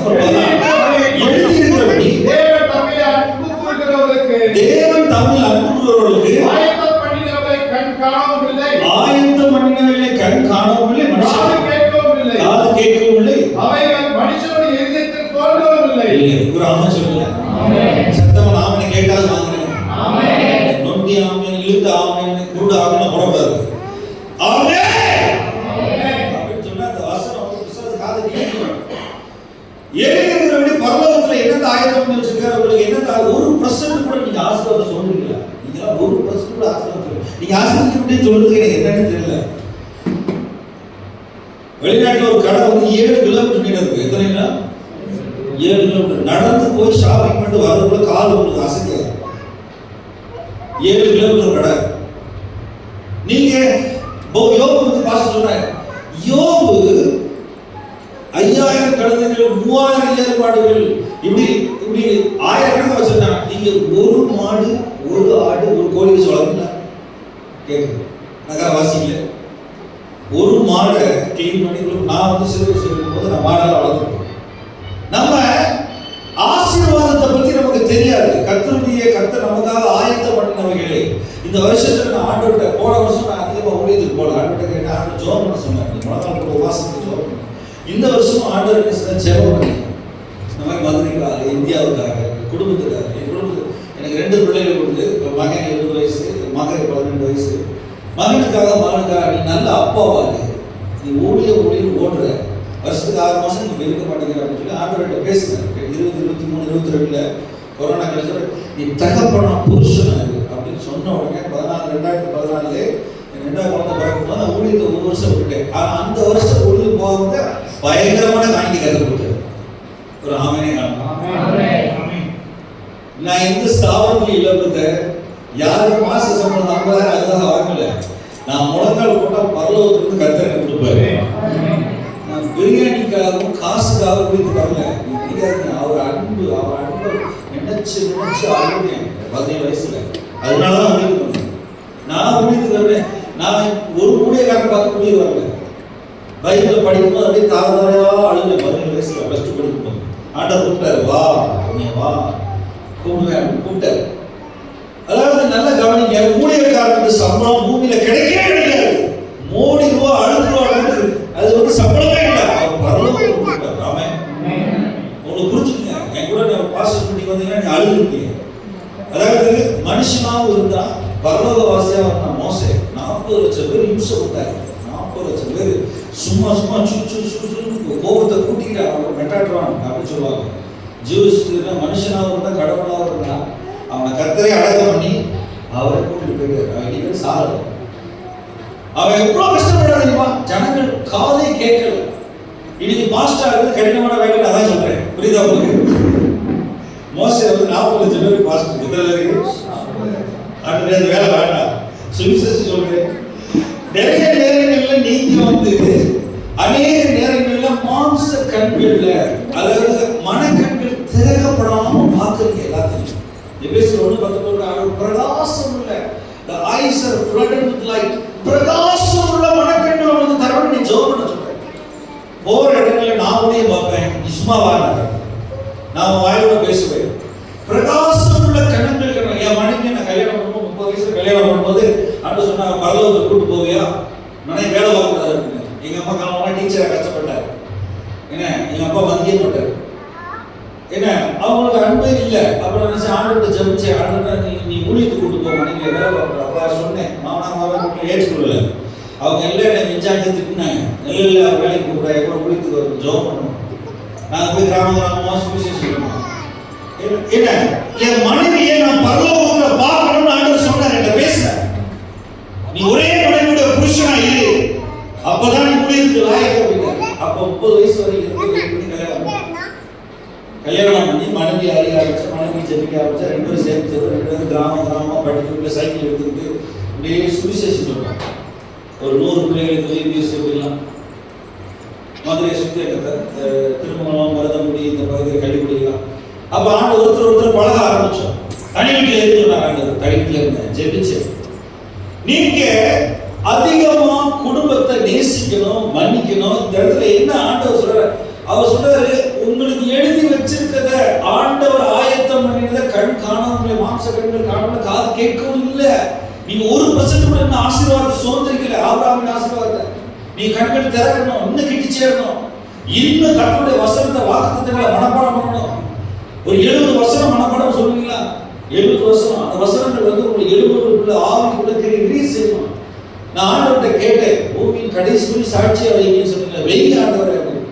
தேவன் தமிழ் இல்லை. ஒரு ஆமென் சொல்லுங்க. சத்தமா ஆமென் கேட்டாது வாங்குறேன். நொண்டி ஆமென், இழுத்த ஆமென், குருடு ஆமென் போடக்கூடாது. ஆமென் அப்படின்னு சொன்னா அந்த வசனம் வந்து விசுவாச காதை கேட்கணும். ஏழைகளுடைய பரலோகத்துல என்னென்ன ஆயுதம் பண்ணி வச்சிருக்காரு, உங்களுக்கு என்னென்ன 1% கூட நீங்க ஆசீர்வாதம் சொல்றீங்களா? நீங்க 1% கூட ஆசீர்வாதம் சொல்றீங்க. நீங்க ஆசீர்வாதம் சொல்றதுக்கு எனக்கு என்னன்னு தெரியல. வெளிநாட்டுல ஒரு கடை வந்து 7 கிலோமீட்டர் நீளம் இருக்கு. எத்தனைனா 7 கிலோமீட்டர் நடந்து போய் ஷாப்பிங் பண்ணிட்டு வரதுக்குள்ள கால் உங்களுக்கு அசைக்காது. 7 கிலோமீட்டர் கடை. நீங்க யோபு வந்து பாஸ்டர் சொன்னாங்க, யோபு 5000 கழுதைகள் 3000 ஏற்பாடுகள் இப்படி இப்படி 1000 கணக்கு வச்சிருந்தாங்க. நீங்க ஒரு மாடு, ஒரு ஆடு, ஒரு கோழி சொல்லல கேக்குது. நகர வாசிக்கல ஒரு மாடை கிளீன் பண்ணி நான் வந்து சிறு சொல்லும் போது நான் மாடெல்லாம் வளர்த்துருக்கேன். நம்ம ஆசீர்வாதத்தை பத்தி நமக்கு தெரியாது. கர்த்தர் நமக்காக ஆயத்தம் பண்ணினவைகளே. இந்த வருஷத்துல நான் ஆண்டவர்கிட்ட போன வருஷம் நான் அதிகமா ஊழியத்துக்கு போல ஆண்டவர்கிட்ட கேட்டேன். ஆண்டவர் ஜெபம் பண்ண சொன்னாங்க. முழங்கால் போட்டு உபவாசத்துக்கு ஜெபம் பண்ணேன். இந்த வருஷம் ஆண்டவர் என்ன சொன்ன ஜெபம் பண்ணி இந்த மாதிரி மதுரைக்காக, இந்தியாவுக்காக, குடும்பத்துக்காக. என் குடும்பத்துக்கு எனக்கு 2 பிள்ளைகள் உண்டு. மகன் 20 வயசு, மகன் 12 வயசு. மகனுக்காக மகனுக்காக நீ நல்ல அப்பாவாக நீ ஓடுற வருஷத்துக்கு 6 மாசம் நீ இருக்க மாட்டேங்கிற அப்படின்னு சொல்லி ஆண்டவர்கிட்ட பேசுனேன். 20, 23, 22 கொரோனா கழிச்சு நீ தகப்பனா புருஷனாரு அப்படின்னு சொன்ன உடனே 2014 என் 2வது குழந்தை பிறக்கும் போது நான் ஊழியத்தை 1 வருஷம் விட்டேன். ஆனா அந்த வருஷம் ஊழியம் போகும்போது பயங்கரமான காணிக்கை கதை கொடுத்தேன். ஒரு ஆமெனே காணும். நான் எந்த ஸ்தாபனத்தில் இல்லை, யாரும் மாச சம்பளம் 50,000 அதுக்காக வாங்கல. நான் முழங்கால் போட்டா பரலோகத்திலிருந்து கர்த்தர் கொடுப்பாரு. நான் பிரியாணிக்காகவும் காசுக்காக குடித்து வரல. அவர் அன்பு நினைச்சு அழுவேன் 17 வயசுல. அதனாலதான் முடிவு பண்ணேன். நான் முடித்து வரேன். நான் ஒரு ஊழியக்காரன் பார்த்து முடிவு வரல. பைபிளை படிக்கும்போது அப்படியே தாராளமா அழுவேன் 17 வயசுல +2 படிக்கும்போது. ஆண்டவர் கூப்பிட்டாரு, வா நீ வா கூப்பிட்டாரு. அதாவது நல்ல கவனிங்க, ஊழியக்காரனுக்கு சம்பளம் பூமியில கிடைக்கவே கிடைக்காது. ₹1 ரூபா கொடுத்து அது வந்து சம்பளமே இல்லை. அவர் பரலோகத்துல கொடுப்பார். ஆமென். உங்களுக்கு புரிஞ்சுக்கங்க. என் கூட நான் பாஸ்டர் மீட்டிங் வந்தீங்கன்னா நீ அழுதுருப்பீங்க. அதாவது மனுஷனாவும் இருந்தா பரலோகவாசியா இருந்தா மோசே 40 லட்சம் பேர் இம்சை கொடுத்தாரு. 40 லட்சம் பேர் சும்மா கோபத்தை கூட்டிக்கிட்டு அவங்க மெட்டாட்டுவான் அப்படின்னு சொல்லுவாங்க. ஜூஸ் மனுஷனாவும் இருந்தா கடவுளாவும் இருந்தா அவனை கர்த்தரை அடக்கம் பண்ணி அவரை கூட்டிட்டு போயிட்டாரு. அவன் இனிமேல் சாகல. அவன் எவ்வளவு கஷ்டப்படாத தெரியுமா? ஜனங்கள் காதை கேட்கல. இன்னைக்கு பாஸ்டர் வந்து கடினமான வேலை. அதான் சொல்றேன், புரியுதா உங்களுக்கு? மோசே வந்து 40 லட்சம் பேர் பாஸ்டர் அந்த வேலை வேண்டாம். சுவிசேஷம் சொல்றேன். நிறைய நேரங்கள்ல நீங்க வந்து அநேக நேரங்கள்ல மாம்ச கண்கள்ல அதாவது மனக்கண்கள் திறக்கப்படாம பார்க்கறீங்க எல்லாத்தையும். எபேசியர் 1:19 பிரகாசம் உள்ள the eyes are flooded with light. பிரகாசம் உள்ள மனக்கண்கள் உங்களுக்கு தரணும். நீ ஜெபம் பண்ண சொல்றேன். போற இடங்கள்ல நான் உடைய பார்ப்பேன். சும்மாவான நான் வாயோட பேசுவேன். பிரகாசம் உள்ள கண்கள். என் மனைவி நான் கல்யாணம் பண்ணும்போது 30 வயசுல கல்யாணம் பண்ணும்போது அன்று சொன்னாங்க, பரலோகத்துக்கு கூட்டு போவியா? மனைவி வேலை பார்க்கக்கூடாது இருக்குங்க. எங்க அப்பா காலமாக டீச்சரா கஷ்டப்பட்டார். என்ன எங்க அப்பா மதிக்க மாட்டார். என்ன அவங்களுக்கு அன்பே இல்லை. அப்புறம் நினைச்சு ஆண்டவர்கிட்ட ஜெபிச்சேன். ஆண்டவர் நீ ஊழியத்துக்கு கூட்டு போ, மனைவி வேலை பார்க்குற அப்பா சொன்னேன். மாமனார் ஏற்றுக்கொள்ளல. அவங்க எல்லாம் என்னை மிஞ்சாட்டி திட்டினாங்க. இல்லை வேலைக்கு கூப்பிடா, எவ்வளோ ஊழியத்துக்கு வரும், ஜெபம் பண்ணணும். நாங்கள் போய் கிராமமா சுவிசேஷம் சொல்லணும். என்ன என் மனைவியை நான் பரலோகத்துல பார்க்கணும்னு ஆண்டவர் சொன்னார். என்கிட்ட பேசுறேன். நீ ஒரே மனைவியோட புருஷனா இரு, அப்பதான் நீ ஊழியத்துக்கு லாயக்கு அப்படின்னாரு. அப்ப 30 வயசு வரைக்கும் கல்யாணம் பண்ணி மனைவி அறிய ஆரம்பிச்சு, மனைவி ஜெபிக்க ஆரம்பிச்சா, 2 பேரும் சேர்ந்து 2 பேரும் கிராமமா படிச்சுட்டு சைக்கிள் எடுத்துக்கிட்டு அப்படியே சுவிசேஷம் சொல்றாங்க. ஒரு 100 பிள்ளைகளுக்கு EBS எப்படிலாம் மதுரையை சுற்றி திருமணம், மருதமுடி, இந்த பகுதியில் கள்ளிக்குடியெல்லாம். அப்ப ஆண்டு ஒருத்தர் பழக ஆரம்பிச்சோம். தனி வீட்டில் இருக்கிறாங்க. ஆண்டவர் தனி வீட்டில் இருந்தேன், ஜெபிச்சேன். நீங்க அதிகமா குடும்பத்தை நேசிக்கணும், மன்னிக்கணும். இந்த இடத்துல என்ன ஆண்டவர் சொல்றாரு? அவர் சொல்றாரு, உங்களுக்கு எழுதி வச்சிருக்கிறத ஆண்டவர் ஆயத்தம் பண்ணினத கண் காணவங்களை மாம்ச கண்கள் காணவங்களை காது கேட்கவும் இல்லை. நீங்க 1% கூட என்ன ஆசீர்வாதத்தை சுதந்திரிக்கல. ஆபிரகாமின் ஆசீர்வாதத்தை நீ கண்கள் திறக்கணும், இன்னும் கிட்டி சேரணும், இன்னும் கர்த்தருடைய வசனத்தை வாக்குத்தத்தங்களை மனப்பாடம் பண்ணணும். ஒரு 70 வசனம் மனப்பாடம் சொல்லுவீங்களா? 70 வசனம். அந்த வசனங்கள் வந்து உங்களுக்கு 70க்குள்ள ஆவிக்குள்ள கிரியேட் செய்யணும். நான் ஆண்டவர்கிட்ட கேட்டேன், பூமியின் கடைசி வரை சாட்சியா வைங்கன்னு சொன்னீங்க. வெயிங்க ஆண்டவரே அப்படின்னு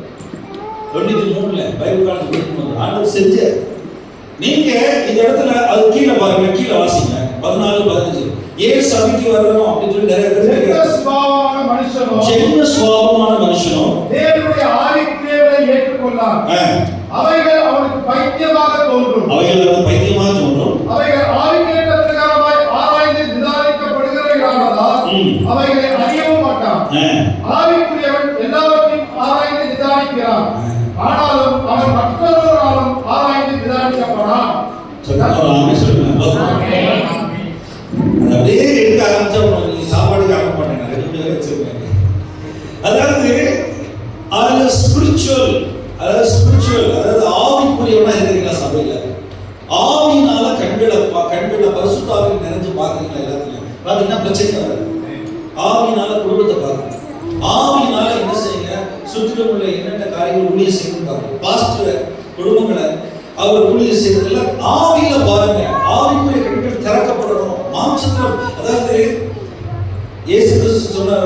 23ல பைபிள் காலேஜ் படிக்கும்போது ஆண்டவர் செஞ்சார். நீங்க இந்த இடத்துல அது கீழே பாருங்க, கீழே வாசிங்க 14, 15. ஏன் சபைக்கு வரணும் அப்படின்னு சொல்லி நிறைய பேர் கேட்கிறாங்க. ஜென்ம சுபாவமான மனுஷனும் தேவனுடைய ஆவிக்குரியவரை ஏற்றுக்கொள்ளார். அவைகள் அவனுக்கு பைத்தியமாக தோன்றும். அவைகள் ஆவிக்கேற்ற பிரகாரமாய் ஆராய்ந்து நிதானிக்கப்படுகிறவைகளானதால் அவைகளை அறியவும் மாட்டான். ஆவிக்குரியவன் எல்லாவற்றையும் ஆராய்ந்து நிதானிக்கிறான். ஆனாலும் அவன் மற்றொருவராலும் ஆராய்ந்து நிதானிக்கப்படான். அப்படியே எடுக்க ஆரம்பிச்சா சாப்பாடுக்கு ஆக மாட்டேன். அதாவது ஸ்பிரிச்சுவல், அதாவது ஆவிக்குரியவனா இருக்கிறீங்களா சபையில? ஆவியினால கண்களை பரிசுத்தாவின் நிறைஞ்சு பாக்குறீங்களா? எல்லாத்தையும் பாத்தீங்கன்னா பிரச்சனை வராது. ஆவியினால குடும்பத்தை பாருங்க, ஆவியினால என்ன செய்யுங்க, சுற்றிலும் உள்ள என்னென்ன காரியங்கள் ஊழியம் செய்யணும் பாருங்க. பாஸ்டர் குடும்பங்களை அவர் ஊழியம் செய்யறதுல ஆவியில பாருங்க. ஆவிக்குரிய கண்கள் திறக்கப்படணும். மாம்சத்துல, அதாவது இயேசு கிறிஸ்து சொன்னார்,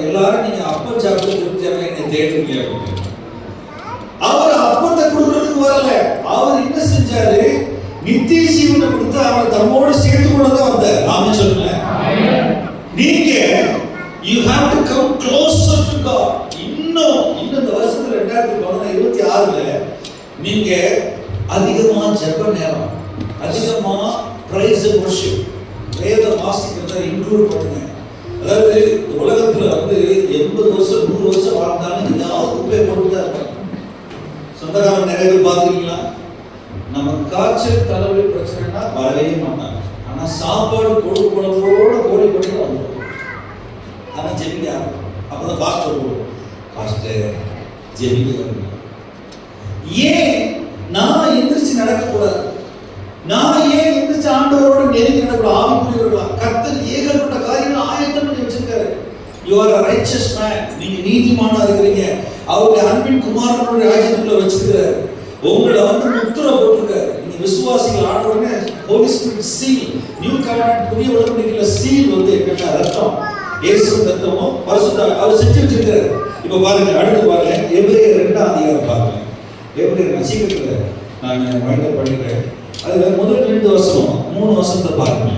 எல்லாரும் நீங்க அப்பம் சாப்பிட்டு திருப்தியாக என்னை தேடுறீங்க அப்படின்னு. அவர் அப்பத்தை கொடுக்கறதுக்கு வரல. அவர் என்ன செஞ்சாரு? நித்திய ஜீவனை கொடுத்து அவரை தம்மோடு சேர்த்து கொண்டுதான் வந்தார். ஆமென் சொல்லுங்க. நீங்க you have to come closer to God. இன்னும் இந்த வருஷத்துல 2026ல நீங்க அதிகமா ஜெப நேரம், அதிகமா praise and worship, வேத வாசிக்கிறத இன்க்ளூட் பண்ணுங்க. அதாவது உலகத்துல வந்து 80 வருஷம் 100 வருஷம் வாழ்ந்தாலும் ஏதாவது குப்பை போட்டு தான் இருக்காங்க. சொந்தக்காரங்க நிறைய பேர் பார்த்துருக்கீங்களா? நம்ம காய்ச்சல் தலைவலி பிரச்சனைனா வரவே மாட்டாங்க. ஆனா சாப்பாடு கொடுக்கணும்போட கோழி பண்ணி வந்துடும். ஆனா ஜெபிக்க அப்பதான் பாஸ்டர் ஜெபிக்க. ஏன் நான் எந்திரிச்சு நடக்கக்கூடாது? நான் ஏன் எந்திரிச்சு ஆண்டவரோட நெருங்கி நடக்கூடாது? ஆவிக்குரியவர்களா கர்த்தர் ஏகப்பட்ட காரியங்கள் ஆயத்தம் பண்ணி வச்சிருக்காரு. You are a righteous man. நீங்க நீதிமானா இருக்கிறீங்க. அவருடைய அன்பின் குமாரனுடைய ராஜ்யத்துக்குள்ள வச்சிருக்காரு. உங்களை வந்து முத்திரை போட்டிருக்காரு. நீங்க விசுவாசிகள் ஆண்டவரே holy spirit seal, new covenant புதிய உடன்படிக்கையில சீல் வந்து என்னன்னா ரத்தம், இயேசு ரத்தமும் பரிசுத்த அவர் செஞ்சு வச்சிருக்காரு. இப்ப பாருங்க, அடுத்து பாருங்க, எபிரேயர் 2ஆம் அதிகாரம் பாருங்க. எபிரேயர் சீக்கிரத்துல நான் மைண்ட் பண்ணிக்கிறேன். அதுல முதல் 2 வசனம் 3 வசனத்தை பாருங்க.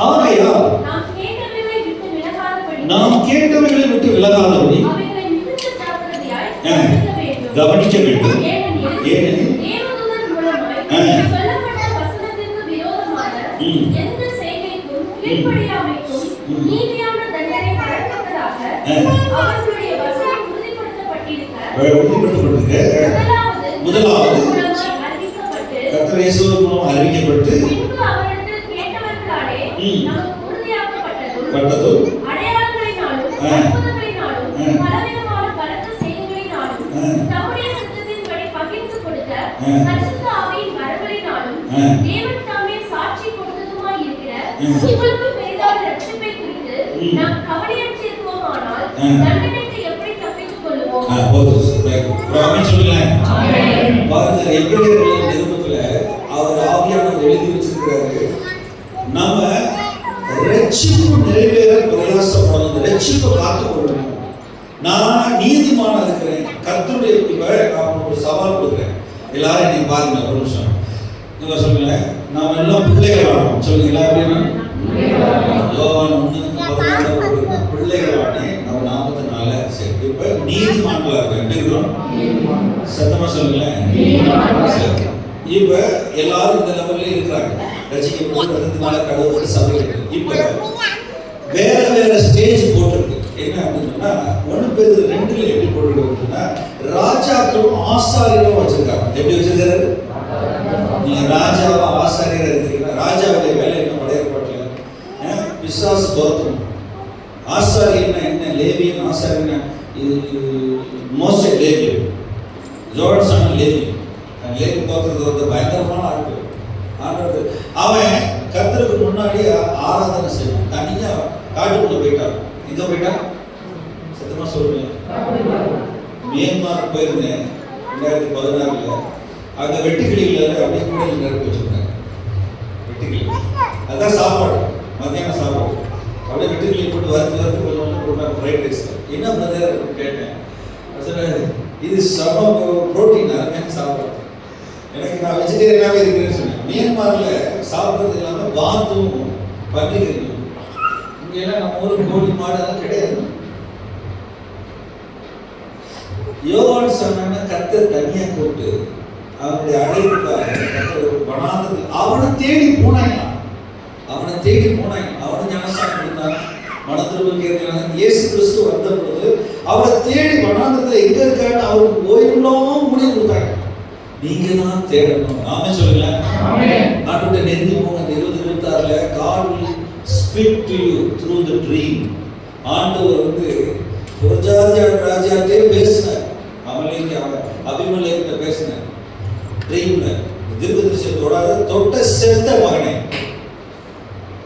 ஆகையால் நாம் கேட்டவைகளை விட்டு விலகாதபடி கவனிக்க வேண்டும். ஏனெனில் முதலாவது கர்த்தர் இயேசுவின் மூலம் அறிவிக்கப்பட்டு பட்டதும் பரிசுத்த ஆவியின் வரங்களினாலும் தேவன் தாமே சாட்சி கொடுத்ததுமாய் இருக்கிற உங்களுக்கு பெரிதான ரட்சிப்பை குறித்து நாம் கவலையற்றிருப்போமானால் தண்டனைக்கு எப்படி தப்பித்துக் கொள்வோம்? பாருங்க, எபிரேயர் நிருபத்துல அவர் ஆவியானவர் எழுதி வச்சிருக்காரு. நம்ம ரட்சிப்பு நிறைவேற பிரயாசப்படணும், ரட்சிப்பை காத்துக்கொள்ளணும். நான் நீதிமானா இருக்கிறேன், கர்த்தருடைய. இப்ப நான் ஒரு சவால் கொடுக்குறேன், எல்லாரும் நீங்க பாருங்க ஒரு நிமிஷம். நீங்க சொல்லுங்க, நாம எல்லாம் பிள்ளைகள் ஆனோம். சொல்லுங்க எல்லாரும் பிள்ளைகள் ஆனே நம்ம 44. சரி, இப்ப நீதிமான்களா இருக்கிறோம். சத்தமா சொல்லுங்களேன். இப்ப எல்லாரும் இந்த லெவல்ல இருக்கிறாங்க. ரசிக்கப்பட்டதுனால கடவுளோட சபை இருக்கு. இப்ப வேற வேற ஸ்டேஜ் போட்டிருக்கு. என்ன அப்படின்னா 1 பேதுரு 2ல எப்படி போட்டுருக்குன்னா ராஜாக்களும் ஆசாரியரும் வச்சிருக்காங்க. எப்படி வச்சிருக்காரு? நீங்க ராஜாவா ஆசாரியரா இருக்கீங்கன்னா ராஜாவுடைய வேலை என்ன? பழைய பாட்டுல பிசாசு துரத்தணும். ஆசாரியன்னா என்ன? லேவியன் ஆசாரியன்னா மோசே லேவி, ஜோர்டான் லேவி. லேவி தோற்றது வந்து பயங்கரமான ஆட்கள். அவன் கர்த்தருக்கு முன்னாடி ஆராதனை செய்வான். தனியா காட்டுக்குள்ள போயிட்டான். எங்க போயிட்டான்? சத்தமா சொல்லுங்க. மியான்மர் போயிருந்தேன் 2016. அந்த வெட்டுக்கிளியில் அப்படியே கூட நிரப்பி வச்சுருந்தாங்க. வெட்டுக்கிளி அதுதான் சாப்பாடு, மத்தியானம் சாப்பாடு. அப்படியே வெட்டுக்கிளி போட்டு வறுத்து கொஞ்சம் போட்டாங்க ஃப்ரைட் ரைஸ். என்ன பிரதர் கேட்டேன். சார் இது சம ப்ரோட்டீன், அருமையான சாப்பாடு. எனக்கு நான் வெஜிடேரியனாகவே இருக்கிறேன்னு சொன்னேன். மியான்மரில் சாப்பிட்றது இல்லாமல் வாத்தும் பன்னிக்கறியும். இங்கெல்லாம் நம்ம ஊர் கோழி மாடு அதெல்லாம் கிடையாது. யோவான் சொன்னா கர்த்தர் தனியாக கூப்பிட்டு அவனுடைய அழைப்புக்காக வனாந்தத்தில் அவனை தேடி போனாங்க. அவனை ஞானஸ்தானம் கொடுத்தாங்க. மனத்திரும்ப கேட்கிறாங்க. இயேசு கிறிஸ்து வந்த பொழுது அவரை தேடி வனாந்தத்தில் எங்க இருக்காங்க அவருக்கு ஓய்வுலாம் முடிவு கொடுத்தாங்க. நீங்க தான் தேடணும். ஆமென் சொல்லுங்களேன். ஆண்டவரே நெருங்கி போங்க. 2026ல God will speak to you through the dream. ஆண்டவர் ராஜாட்டே பேசினார். அபிமலேக்கிட்ட பேசினார் ட்ரீம்ல. தீர்க்கதரிசியை தொடாத தொட்ட செத்த மகனை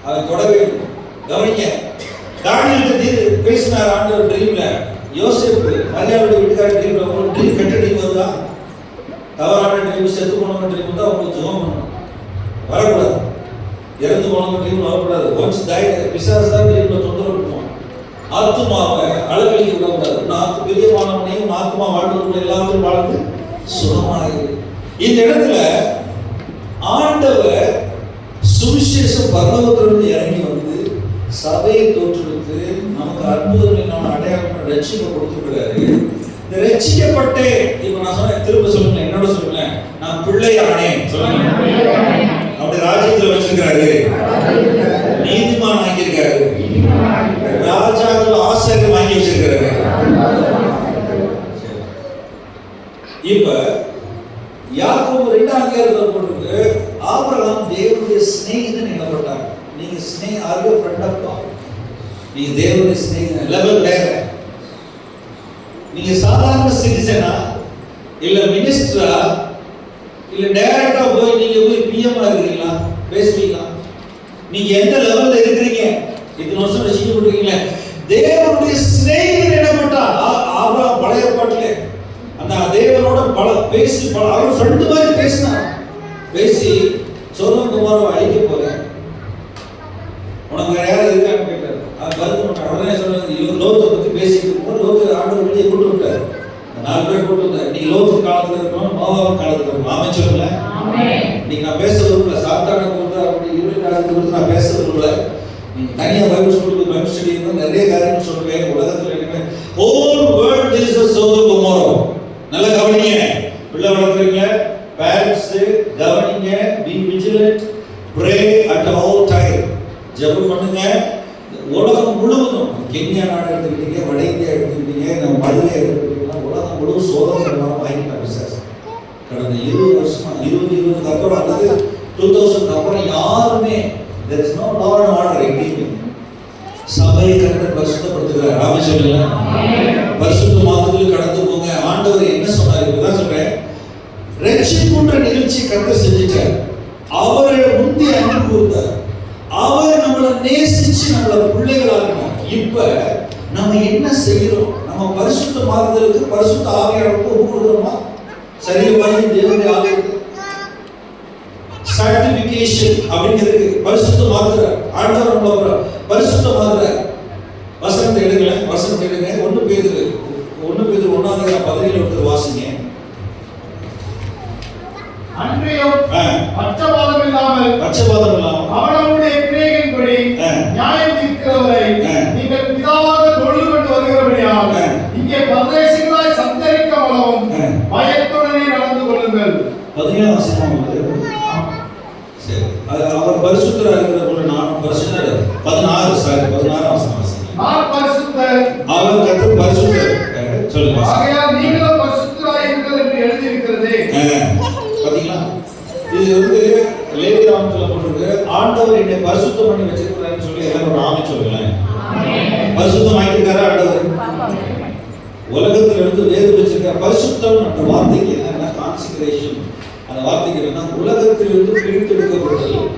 அவன் தொட வேண்டும். கவனிங்க, தானியேலுக்கு பேசினார் ஆண்டவர் ட்ரீம்ல. யோசேப்பு மரியாளுடைய வீட்டுக்கார ட்ரீம்ல ஒரு ட்ரீம் கெட்ட ட்ரீம் வருதா? தவறான ட்ரீம், செத்து போனவங்க ட்ரீம் தான் உங்களுக்கு ஜெபம் பண்ணணும். வரக்கூடாது. இறந்து போனவங்க ட்ரீம் வரக்கூடாது. ஒன்ஸ் டைட் பிசாசு தான் ட்ரீம்ல தொந்தரவு பண்ணுவோம். ஆத்துமாவை அழகழிக்க விடக்கூடாது. நாத்து பிரியமானவனையும் ஆத்துமா வாழ்வதற்குள்ள எல்லாத்தையும் வாழ்ந்து சுகமாயிரு. இந்த இடத்துல ஆண்டவர் சுவிசேஷம் பரலோகத்திலிருந்து இறங்கி வந்து சபையை தோற்றுவித்து நமக்கு அற்புதங்களின் அடையாளம் ரட்சிப்பை கொடுத்துருக்கிறாரு. இந்த ரட்சிக்கப்பட்டே இப்ப நான் சொன்னேன், திரும்ப சொல்லுங்க, என்னோட சொல்லுங்க, நான் பிள்ளையானேன் சொல்லுங்க. அப்படி ராஜ்யத்தில் வச்சிருக்கிறாரு, நீதிமான் ஆகியிருக்காரு, ராஜாக்கள் ஆசிரியர் வாங்கி வச்சிருக்கிறாரு. இப்ப யாக்கோபு 2ஆம் அதிகாரத்தில் போட்டிருக்கு, ஆபிரகாம் தேவனுடைய சிநேகிதன் எனப்பட்டார். நீங்க are you friend of God? நீங்க தேவனுடைய சிநேகிதன். லெவல் வேற. நீங்க சாதாரண சிட்டிசனா இல்ல மினிஸ்டரா இல்ல டைரக்டா போய் நீங்க போய் பிஎம் இருக்கீங்களா? பேசுவீங்களா? நீங்க எந்த லெவல்ல இருக்கீங்க? இத்தனை வருஷம் ரசிக்கப்பட்டிருக்கீங்க. தேவனுடைய சிநேகிதன் எனப்பட்டார். ஆபிரகாம் பழைய ஏற்பாட்டிலே அந்த தேவனோட பேசி அவர் ஃப்ரெண்டு மாதிரி பேசினார். பேசி சோதோம் குமாரை அழிக்க போறேன், உனக்கு வேற யாரும் இருக்கான்னு கேட்டார். உடனே சொன்னது லோத்தை பத்தி பேசிட்டு இருக்கும்போது லோத்து ஆண்டவர் வெளியே கூட்டு விட்டார். 4 பேர் கூட்டு வந்தார். நீ லோத்து காலத்துல இருக்கணும், மோவாப் காலத்துல இருக்கணும். ஆமென் சொல்லுங்களேன். நீங்க நான் பேசுறது சாத்தான கொடுத்தா அப்படி இருள் காலத்துல கொடுத்து நான் பேசுறது நீங்க தனியா பைபிள் ஸ்கூலுக்கு பைபிள் ஸ்டடி இருந்தா நிறைய காரியங்கள் சொல்றேன். உலகத்துல என்ன whole world is a Sodom Gomorrah. நல்லா கவனிங்க. பிள்ளை வளர்க்குறீங்க, பேரண்ட்ஸ் கவனிங்க. Be vigilant, pray at all time. ஜெபம் பண்ணுங்க. உலகம் முழுவதும், கென்யா நாடு எடுத்துக்கிட்டீங்க, வட இந்தியா எடுத்துக்கிட்டீங்க, நம்ம மதுரை எடுத்துக்கிட்டீங்கன்னா உலகம் முழுவதும் சோதனை வாங்கிட்டாங்க பிசாசு. கடந்த 20 வருஷமா 2020க்கு அப்புறம் அல்லது 2000க்கு அப்புறம் யாருமே there is no law and order எங்கேயுமே. சபையை கர்த்தர் பரிசுத்தப்படுத்துகிறார். ஆமென் சொல்லுங்க. பரிசுத்த மாதத்தில் கடந்து போங்க. ஆண்டவர் என்ன சொன்னார்? இப்பதான் சொல்றேன், ரட்சிப்புன்ற நிகழ்ச்சி கர்த்தர் செஞ்சிட்டார். அவரை முந்தி அன்பு கூர்ந்தார். அவர் நம்மளை நேசிச்சு நம்மளை பிள்ளைகளாக்கணும். இப்ப நம்ம என்ன செய்யறோம்? நம்ம பரிசுத்த மாறுதலுக்கு பரிசுத்த ஆவியானவருக்கு ஒப்பு கொடுக்கிறோமா? சரீரமாகி தேவனுடைய ஆவிக்கு சர்டிபிகேஷன் அப்படிங்கிறது பரிசுத்த மாறுதல். ஆண்டவர் நம்மள பரிசுத்த மாறுதல். வசனத்தை எடுங்களேன், வசனத்தை எடுங்க. 1 பேதுரு 1ஆம் அதிகாரம் 17 ஒருத்தர் வாசிங்க. அன்றையும் பட்சபாதம் இல்லாமல் அவனுடைய கிரியைகளின்படி நியாயம் தீர்க்கிறவரை நீங்கள் பிதாவாக தொழுது கொண்டு வருகிறபடியால் இங்கே பரதேசிகளாய் சந்தரிக்க வளவும் பயத்துடனே நடந்து கொள்ளுங்கள். 17ஆம் வசனம். சரி, அவர் பரிசுத்தராக இருக்கிற போல நானும் பரிசுத்தர். 16ஆம் வசனம். நான் பரிசுத்தர், அவர் கர்த்தர் பரிசுத்தர். சொல்லுங்க. ஆகையால் நீங்களும் பரிசுத்தராய் இருங்கள் என்று எழுதி இருக்கிறது. பாத்தீங்களா? இது லேவியராகமத்துல போட்டிருக்கு, ஆண்டவர் என்னை பரிசுத்தம் பண்ணி வச்சிருக்கிறாருன்னு சொல்லி எல்லாரும் ஆமென் சொல்லுங்களேன். பரிசுத்தம் ஆக்கியிருக்காரா ஆண்டவர்? உலகத்துல வேறு வச்சிருக்கார். பரிசுத்தம் அந்த வார்த்தைக்கு என்னன்னா கான்சிக்ரேஷன். அந்த வார்த்தைக்கு என்னன்னா உலகத்திலிருந்து பிரித்தெடுக்கப்படுதல்,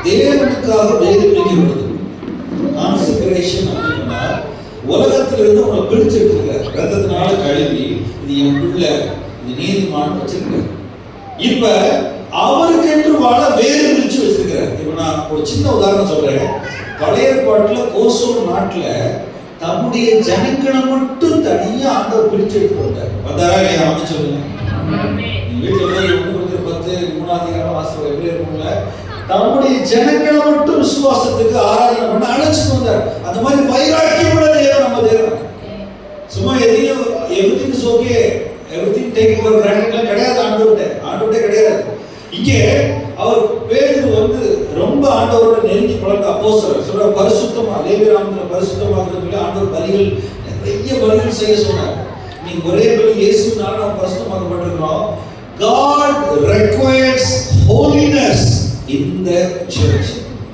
தேவனுக்காக வேறு பிரிக்கப்படுதல். கான்சிக்ரேஷன் அப்படின்னா உலகத்திலிருந்து உங்களை பிரிச்சு எடுத்துருக்காரு. ரத்தத்தினால கழுவி இது என் பிள்ளை, இது நீதிமான் வச்சிருக்காரு. இப்ப அவருக்கு என்று வாழ வேறு பிரிச்சு வச்சிருக்கிறார். இப்ப நான் ஒரு சின்ன உதாரணம் சொல்றேன். பழைய ஏற்பாட்டுல கோசோர் நாட்டுல தம்முடைய ஜனங்களை மட்டும் தனியா ஆண்டவர் பிரிச்சு எடுத்து வந்தார். வந்தாரா இல்லையா? அவங்க சொல்லுங்க. வீட்டுல போய் 1:10 வாசல் எப்படி இருக்கும்ல, தம்முடைய ஜனங்களை மட்டும் விசுவாசத்துக்கு ஆராதனை பண்ண அழைச்சிட்டு வந்தார். அந்த மாதிரி வைராக்கியம் உள்ள தேவன் நம்ம தேவன். சும்மா எதையும் everything is okay, everything take for granted கிடையாது. ஆண்டவர்கிட்ட கிடையாது. இங்கே அவர் பேதுரு வந்து ரொம்ப ஆண்டவரோட நெருங்கி பழக்க அப்போஸ்தலர். சொல்ற பரிசுத்தமா லேவியராமத்துல பரிசுத்தமாகிறதுக்கு ஆண்டவர் பலிகள் நிறைய பலிகள் செய்ய சொன்னார். நீங்க ஒரே பலி இயேசுனால நாம் பரிசுத்தமாக்கப்பட்டிருக்கிறோம். God requires holiness in the church.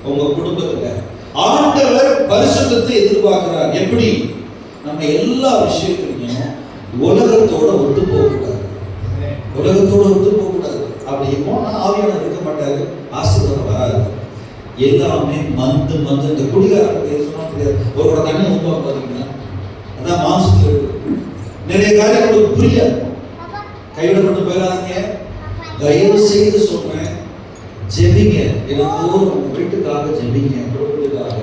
உங்க குடும்பத்துல ஆண்டவர் பரிசுத்தத்தை எதிர்பார்க்கிறார். எப்படி? நம்ம எல்லா விஷயத்திலையும் உலகத்தோட ஒத்து போகக்கூடாது. உலகத்தோட ஒத்து போகக்கூடாது. அப்படி போனா ஆவியானவர் இருக்க மாட்டாரு, ஆசீர்வாதம் வராது. எல்லாமே மந்து இந்த குடிகாரங்க சொன்னா தெரியாது. ஒரு கூட தண்ணி ஊற்றுவாங்க பார்த்தீங்கன்னா, அதான் மாம்சத்துல இருக்கு. நிறைய காரியம் உங்களுக்கு புரியாது. கைவிட கொண்டு போயிடாதீங்க. தயவு செய்து சொல்றேன், ஜெபிங்க. எனக்கு வீட்டுக்காக ஜெபிங்க, குடும்பத்துக்காக.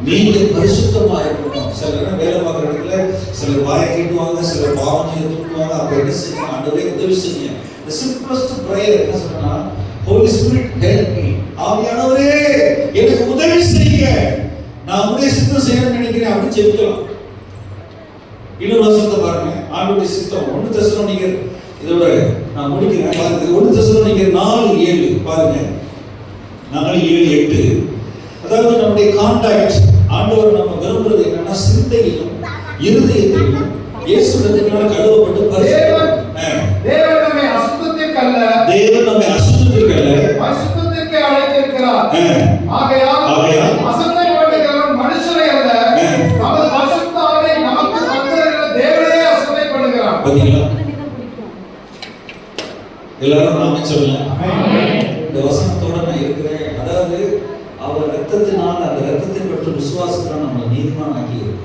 நீங்க பரிசுத்தமா இருக்கணும். சிலர் வேலை பார்க்குற இடத்துல சிலர் வாயை கேட்டுவாங்க, சிலர் பாவம் செய்ய தூக்குவாங்க. அப்ப என்ன செய்யுங்க? ஆண்டவரே உதவி செய்யுங்க. The simplest prayer என்ன சொன்னா, Holy Spirit help me. ஆவியானவரே எனக்கு உதவி செய்யுங்க, நான் உங்களுடைய சித்தம் செய்யணும்னு நினைக்கிறேன். அப்படி ஜெபிக்கலாம். இன்னொரு வசனத்தை பாருங்க, ஆண்டவருடைய சித்தம் 1 தெசலோனிக்கர், இதோட நான் முடிக்கிறேன் பாருங்க. 1 தெசலோனிக்கர் 4:7 பாருங்க. 4:7-8. அதாவது நம்முடைய கான்டாக்ட் ஆண்டவர் நம்ம விரும்புறது என்னன்னா, சிந்தையிலும் இருதயத்திலும் இயேசுவினால் கழுவப்பட்டு தேவன் நம்மை அசுத்தத்திற்கு அல்ல, பரிசுத்தத்திற்கு அழைத்திருக்கிறார். ஆகையால் அசட்டைப்படுகிறவன் மனுஷரை அல்ல, நமது பரிசுத்த ஆவியை நமக்கு தந்திருக்கிற தேவனே அசட்டைப்படுகிறார். பாத்தீங்களா? எல்லாரும் நாம சொல்லலாம். இந்த வசனத்தோட நான் இருக்கிறேன். அதாவது அவர் ரத்தத்தினால், அந்த ரத்தத்தை பற்றி விசுவாசத்தினால் நம்ம நீதிமான் ஆக்கியிருக்கு.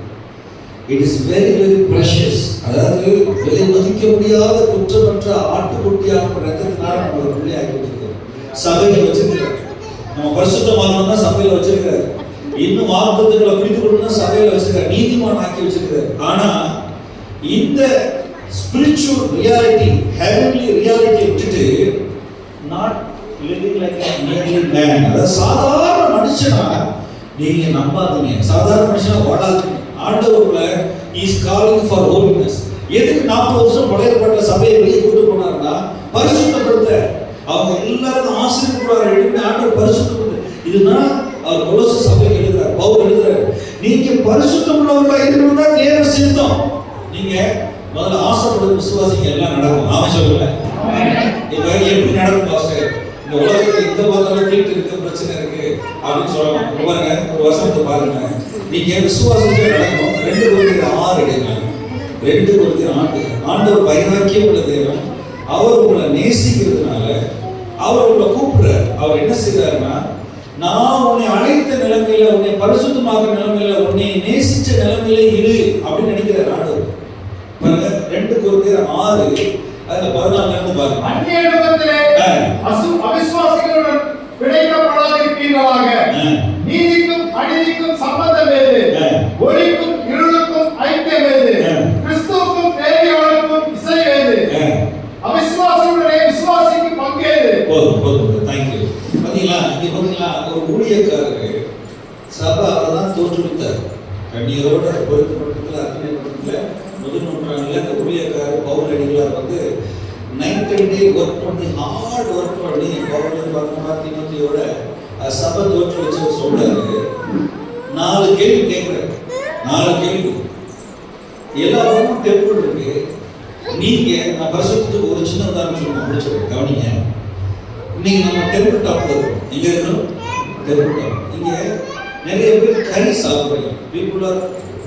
It is very very precious. அதாவது விலை மதிக்க முடியாத குற்றமற்ற ஆட்டுக்குட்டியாக ரத்தத்தினால் நம்ம பிள்ளை ஆக்கி வச்சிருக்கிறோம். சபையில வச்சிருக்கிறார். நம்ம பரிசுத்தமானோம்னா சபையில வச்சிருக்கிறார். இன்னும் வாக்குத்தத்தங்களை பிடித்து கொள்ளணும்னா சபையில வச்சிருக்கிறார். நீதிமான் ஆக்கி வச்சிருக்கிறார். ஆனா இந்த ஸ்பிரிச்சுவல் ரியாலிட்டி, ஹெவன்லி ரியாலிட்டி விட்டுட்டு not living like a merely man, அதாவது சாதாரண மனுஷனா நீங்க நம்பாதீங்க. சாதாரண மனுஷனா வாழாதீங்க. ஆண்டவருக்குள்ள இஸ் காலிங் ஃபார் ஹோலினஸ். எதுக்கு 40 வருஷம் பழைய ஏற்பாட்டுல சபையை வெளியே கொண்டு போனாருன்னா பரிசுத்தப்படுத்த. அவங்க எல்லாரும் ஆசீர்வதிக்கிறார். எடுத்து ஆண்டவர் பரிசுத்தப்படுத்த. இதுதான் அவர் கொலோசை சபைக்கு எழுதுறார், பவுல் எழுதுறாரு. நீங்க பரிசுத்தம் உள்ளவர்களா இருக்கணும்னா தேவ சித்தம். நீங்க முதல்ல ஆசைப்படுற விசுவாசிங்க எல்லாம் நடக்கும். நாம சொல்லல இப்ப எப்படி நடக்கும் பாஸ்டர்? இந்த உலகத்துல எந்த பார்த்தாலும் தீட்டு இருக்கு, பிரச்சனை இருக்கு அப்படின்னு சொல்லலாம். பாருங்க, ஒரு வசனத்தை பாருங்க. நீங்க விசுவாசத்தை நடக்கும். 2 கொரிந்தியர் 6 எடுங்க. 2 கொரிந்தியர் 6. ஆண்டவர் வைராக்கியம் உள்ள தேவன். அவர் உங்களை நேசிக்கிறதுனால அவர் உங்களை கூப்பிடுறார். அவர் என்ன செய்யறாருன்னா, நான் உன்னை அழைத்த நிலைமையில, உன்னை பரிசுத்தமாக்குற நிலைமையில, உன்னை நேசிச்ச நிலைமையில இரு அப்படின்னு நினைக்கிறார் ஆண்டவர். பாருங்க 2 கொரிந்தியர் 6 அதுல 14 இருந்து பாருங்க. அந்நிய இடத்திலே அவிசுவாசிகளுடன் பிணைக்கப்படாதிருப்பீர்களாக. நீதிக்கும் அநீதிக்கும் சம்பந்தம் ஏது? ஒளிக்கும் இருளுக்கும் ஐக்கியம் ஏது? கிறிஸ்துவுக்கும் பேரியாளுக்கும் இசை ஏது? அவிசுவாசியுடனே விசுவாசிக்கு பங்கு ஏது? போதும். Thank you. பாத்தீங்களா, இங்க பாத்தீங்களா, ஒரு ஊழியக்காரர் சபை அவர்தான் தோற்றுவித்தார். கண்ணீரோட பொறுக்கப்பட்டதுல அர்ப்பணிக்கப்பட்டதுல முதல் நூற்றாண்டுல இந்த ஊழியக்காரர் பவுல் அடிகளார் வந்து நைட் அண்ட் டே ஒர்க் பண்ணி, ஹார்ட் ஒர்க் பண்ணி பவுல் பார்த்தோம்னா தீமோத்தேயோட சபை தோற்று வச்சு சொல்றாரு. 4 கேள்வி கேட்கிறாரு. 4 கேள்வி. எல்லாருக்கும் டெம்பிள் இருக்கு. நீங்க நான் பரிசுத்தத்துக்கு ஒரு சின்ன உதாரணம் சொல்லுவோம், முடிச்சிருக்கேன், கவனிங்க. இன்னைக்கு நம்ம டெம்பிள் டாப்ல இருக்கோம். இங்க இருக்கணும் டெம்பிள் டாப். இங்க நிறைய பேர் கறி சாப்பிடுறீங்க. People are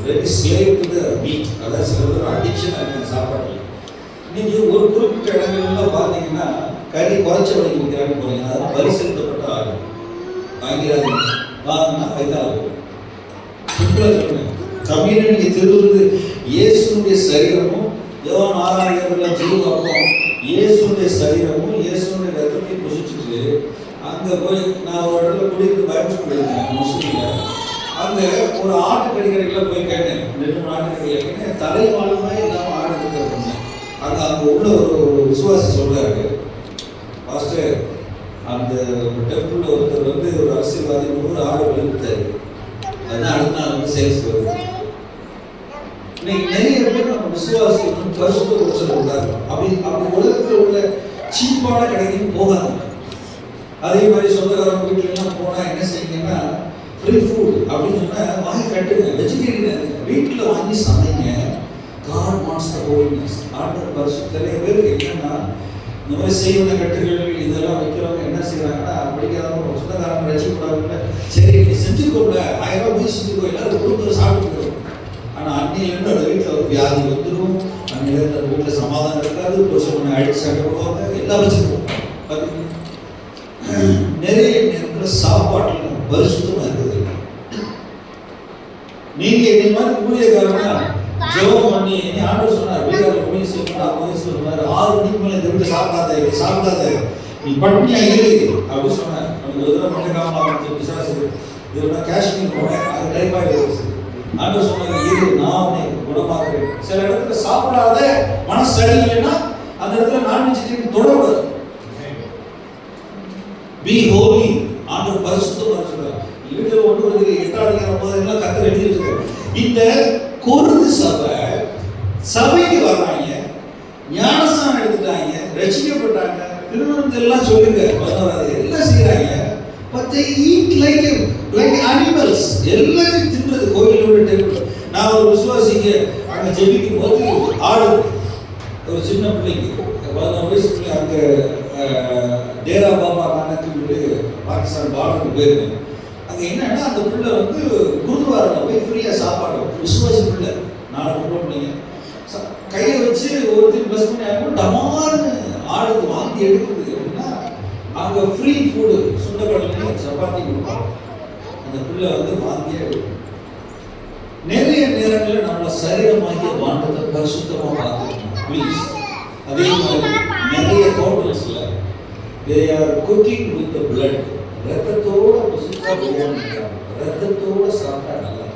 very slave to the meet. அதாவது சில பேர் அடிக்ஷன் ஆகிற சாப்பாடு. நீங்க ஒரு குறிப்பிட்ட இடங்கள்லாம் பார்த்தீங்கன்னா கறி குறைச்ச விலைக்கு விற்கிறாங்க போறீங்க. அதாவது வரி செலுத்தப்பட்ட ஆடு வாங்கிறாங்க. வாங்கினா பைத்தாகும். சிம்பிளா சொல்லுங்க. கம்யூனிட்டி திருவுறது இயேசுடைய சரீரமும் யோவான் 6:7 ஜீவாக்கும் இயேசுடைய சரீரமும் இயேசுடைய ரத்தத்தையும் புசிச்சுட்டு அங்கே போய் நான் ஒரு இடத்துல குடியிருந்து பைபிள் சொல்லியிருக்கேன் முஸ்லீம்ல. அங்கே ஒரு ஆட்டு கறிக்கடையில் போய் கேட்டேன், 2 ஆட்டு கறிக்கடையில் தலைவாழமே இல்லாமல் ஆடு இருக்கிறது. அங்கே உள்ள ஒரு விசுவாசி சொல்றாரு, பாஸ்டர் அந்த டெம்பிள் ஒருத்தர் வந்து ஒரு அரசியல்வாதி 100 ஆடு வெளியிட்டாரு, அதுதான் அடுத்த நாள் வந்து சேல்ஸ் வருது. இன்னைக்கு நிறைய பேர் நம்ம விசுவாசிக்கும் பரிசுத்த குடிச்சல் இருந்தாங்க. அப்படி உலகத்தில் உள்ள சீப்பான கடைக்கு போகாது. அதே மாதிரி சொந்தக்காரங்க வீட்டுலாம் போனால் என்ன செய்யுங்கன்னா ஃப்ரீ ஃபுட் அப்படின்னு சொன்னால் வாங்கி கட்டுங்க, வெஜிடேரியன் வீட்டில் வாங்கி சமைங்க. God wants the holiness. ஆண்டவர் பரிசுத்த. நிறைய பேருக்கு என்னன்னா இந்த மாதிரி செய்வன கட்டுகள் இதெல்லாம் வைக்கிறவங்க என்ன செய்யறாங்கன்னா, படிக்காதவங்க சொந்தக்காரங்க ரசிக்கூடாதுன்னு சரி நீ செஞ்சுக்கோங்க, 1000 ரூபாய் போய் செஞ்சுக்கோ, எல்லாரும் கொடுத்து சாப்பிட்டு. ஆனால் அன்னையிலேருந்து அந்த வீட்டில் ஒரு வியாதி வந்துடும், அன்னையிலேருந்து அந்த வீட்டில் சமாதானம் இருக்காது, புருஷனை அடிச்சு சண்டை போடுவாங்க, எல்லாம் வச்சுருக்கோம். பார்த்தீங்கன்னா நிறைய நேரத்தில் சாப்பாட்டில் நம்ம பரிசுத்தமாக இருக்குது. நீங்கள் இதே மாதிரி ஊழியக்காரனா ஜெபம் பண்ணி நீ ஆண்டவர் சொன்னார் வீட்டில் போய் சொன்னார் 6 மணிக்கு மேலே இந்த வீட்டை சாப்பிடாத நீ பட்டினியா இரு அப்படின்னு சொன்னார். அவனுக்கு ஒரு தடவை மட்டக்காமல் விசாரிச்சு இது காஷ்மீர் போனேன், அது டைஃபாய்டு இருந்துச்சு. ஆண்டவர் சொன்னாங்க இரு நான் உன்னை குணமாக்குறேன். சில இடத்துல சாப்பிடாத மனசு சரியில்லைன்னா அந்த இடத்துல நான் வெஜிடேரியன் தொடக்கூடாது. பி ஹோலி. ஆண்டவர் பரிசுத்தமாக சொல்றார். வீட்டில் ஒன்று ஒரு 8ஆம் அதிகாரம் 9 கத்தர் எழுதி இருக்கு. இந்த கொருந்து சபைக்கு வர்றாங்க, ஞானஸ்தானம் எடுத்துட்டாங்க, ரசிக்கப்பட்டாங்க, திருமணத்தை எல்லாம் சொல்லுங்க, எல்லாம் செய்யறாங்க. But they eat like animals. எல்லாத்தையும் தின்றது கோயிலோட டெம்பிள். நான் ஒரு விசுவாசிங்க அங்கே ஜெபிக்கும் போது ஆடு ஒரு சின்ன பிள்ளைக்கு 14 வயசு பிள்ளை அங்கே டேரா பாபா நானக்கு பாகிஸ்தான் பார்டருக்கு போயிருந்தேன். அங்கே என்னன்னா அந்த பிள்ளை வந்து குருத்வாரில் போய் ஃப்ரீயாக சாப்பாடு விசுவாசி பிள்ளை 4 பொண்ணு பிள்ளைங்க கையை வச்சு ஒருத்தர் ப்ளஸ் பண்ணி ஆகும் டமான்னு ஆடுக்கு வாங்கி எடுக்குது. அப்படின்னா அங்கே ஃப்ரீ ஃபுட்டு சுண்டக்கடலையும் சப்பாத்தி கொடுப்பாங்க. அந்த பிள்ளை வந்து வாங்கியே எடுக்கும். நிறைய நேரங்களில் நம்மளை சரீரமாகிய வாண்டத்தை பரிசுத்தமாக பார்த்துக்கணும் ப்ளீஸ். அதே மாதிரி நிறைய ஹோட்டல்ஸில் they are cooking with the blood. ரத்தத்தோட புசிச்சா biryani ரத்தத்தோட சாப்பிட்டா நல்லா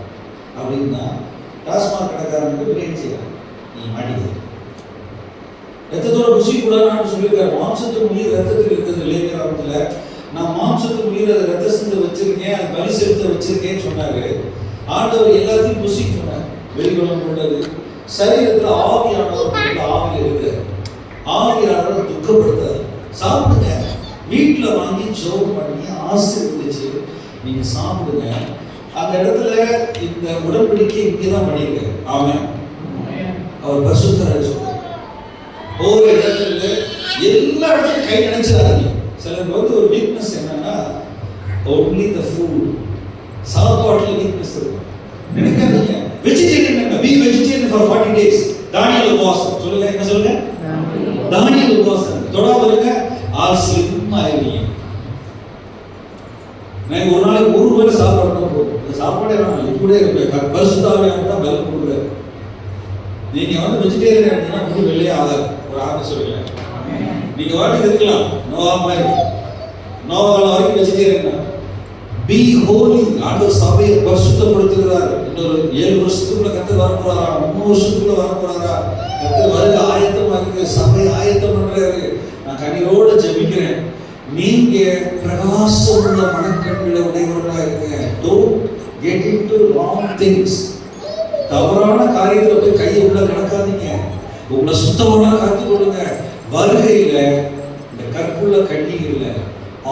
அப்படின்னா டாஸ்மாக் கடைக்காரனுக்கு பிரியாணி செய்யலாம். நீ மாட்டிக்க ரத்தத்தோட புசிக்கூடாதுன்னு சொல்லியிருக்காரு. மாம்சத்தின் உயிர் ரத்தத்தில் இருக்குது லேவியராமத்தில். நான் மாம்சத்தின் உயிர் அதை ரத்த சிந்து வச்சிருக்கேன், அது பலி செலுத்த வச்சிருக்கேன்னு சொன்னாரு. ஆண்டவர் எல்லாத்தையும் புசிக்க சொன்னார். வெளிக்குளம் உள்ளது சரீரத்தில் ஆவியானவர் ஆவியில் இருக்கு. ஆவியானவர் துக்கப்படுத்தாது. சாப்பிடுங்க, வீட்டில் வாங்கி ஜோம் பண்ணி ஆசீர்வதிச்சு நீங்க சாப்பிடுங்க. அந்த இடத்துல இந்த உடன்படிக்கை இங்கேதான் பண்ணியிருக்காரு. ஆமென். அவர் பரிசுத்தராக சொல்றார். ஒவ்வொரு இடத்துல எல்லா இடத்துலையும் கை நினைச்சிடாதீங்க. சிலருக்கு வந்து ஒரு வீக்னஸ் என்னன்னா only the food. சாப்பாட்டில் வீக்னஸ் இருக்கும். நினைக்காதீங்க. Vegetarian be vegetarian for 40 days. தானியல் உபவாசம் சொல்லுங்க. என்ன சொல்லுங்க? தானியல் உபவாசம். தொடாம இருங்க, ஆல் ஸ்லிம் ஆயிருவீங்க. நான் ஒரு நாளைக்கு 1 வேளை சாப்பாடு தான் போதும். இந்த சாப்பாடே வேணாம், இப்படியே இருப்பேன். பரிசுத்தாவே தான் பலம் கொடுக்குறாரு. நீங்க வந்து வெஜிடேரியன் இருந்தீங்கன்னா முழு வெள்ளையே ஆகாது. ஒரு ஆர்டர் சொல்லுங்க. நீங்க வாட்டி இருக்கலாம் நோவா மாதிரி. நோவால வரைக்கும் வெஜிடேரியன் தான். பி ஹோலி. ஆண்டவர் சபையை பரிசுத்தப்படுத்துகிறார். இன்னொரு 7 வருஷத்துக்குள்ள கர்த்தர் வர போறாரா, 3 வருஷத்துக்குள்ள வர போறாரா, கர்த்தர் வருக ஆயத்தமா இருக்கு, சபை ஆயத்தம் பண்றாரு. நான் கனியோட ஜெபிக்கிறேன். நீங்க பிரகாசமுள்ள மனக்கண்களை உடையவர்களா இருங்க. Don't get into wrong things. தவறான காரியத்தில் போய் கையை உள்ள கிடக்காதீங்க. உங்களை சுத்தமான காத்து கொள்ளுங்க. வருகையில இந்த கற்புள்ள கண்ணிகள்ல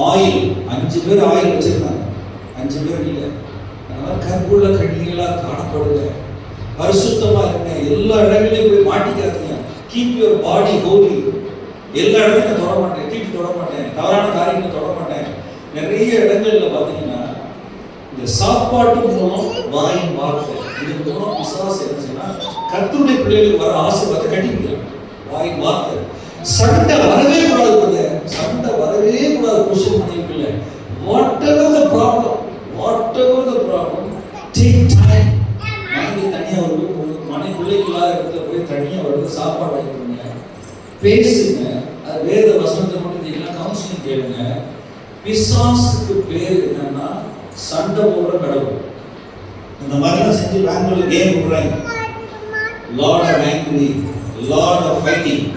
ஆயில் 5 பேர் ஆயில் வச்சிருந்தாங்க, 5 பேர் இல்லை. அதனால கற்புள்ள கண்ணிகளா காணப்படுங்க. பரிசுத்தமா இருங்க. எல்லா இடங்களையும் போய் மாட்டிக்காதீங்க. Keep your body holy. எல்லா இடத்தையும் தொட மாட்டேன், தீட்டு தொட மாட்டேன், தவறான காரியங்களை தொட மாட்டேன். நிறைய இடங்கள்ல பாத்தீங்கன்னா இந்த சாப்பாட்டு மூலம் வாயின் வார்த்தை இது மூலம் விசுவாசம் என்ன செய்யணும், கர்த்தருடைய பிள்ளைகளுக்கு வர ஆசீர்வாதத்தை கட்டிக்கிறாங்க. வாயின் வார்த்தை. சண்டை வரவே கூடாது. சண்டை வரவே கூடாது. புருஷன் மனைவிக்குள்ள whatever the problem take time. மனைவி தனியா ஒரு மனை பிள்ளைகளாக இடத்துல போய் தனியா வந்து சாப்பாடு பேசுங்க. அது வேத வசனத்தை மட்டும் நீங்க கவுன்சிலிங் கேளுங்க. பிசாசுக்கு பேர் என்னன்னா சண்டை போடுற கடவுள். இந்த மாதிரிலாம் செஞ்சு பெங்களூர்ல கேம் விடுறாங்க. Lord of angry, lord of fighting,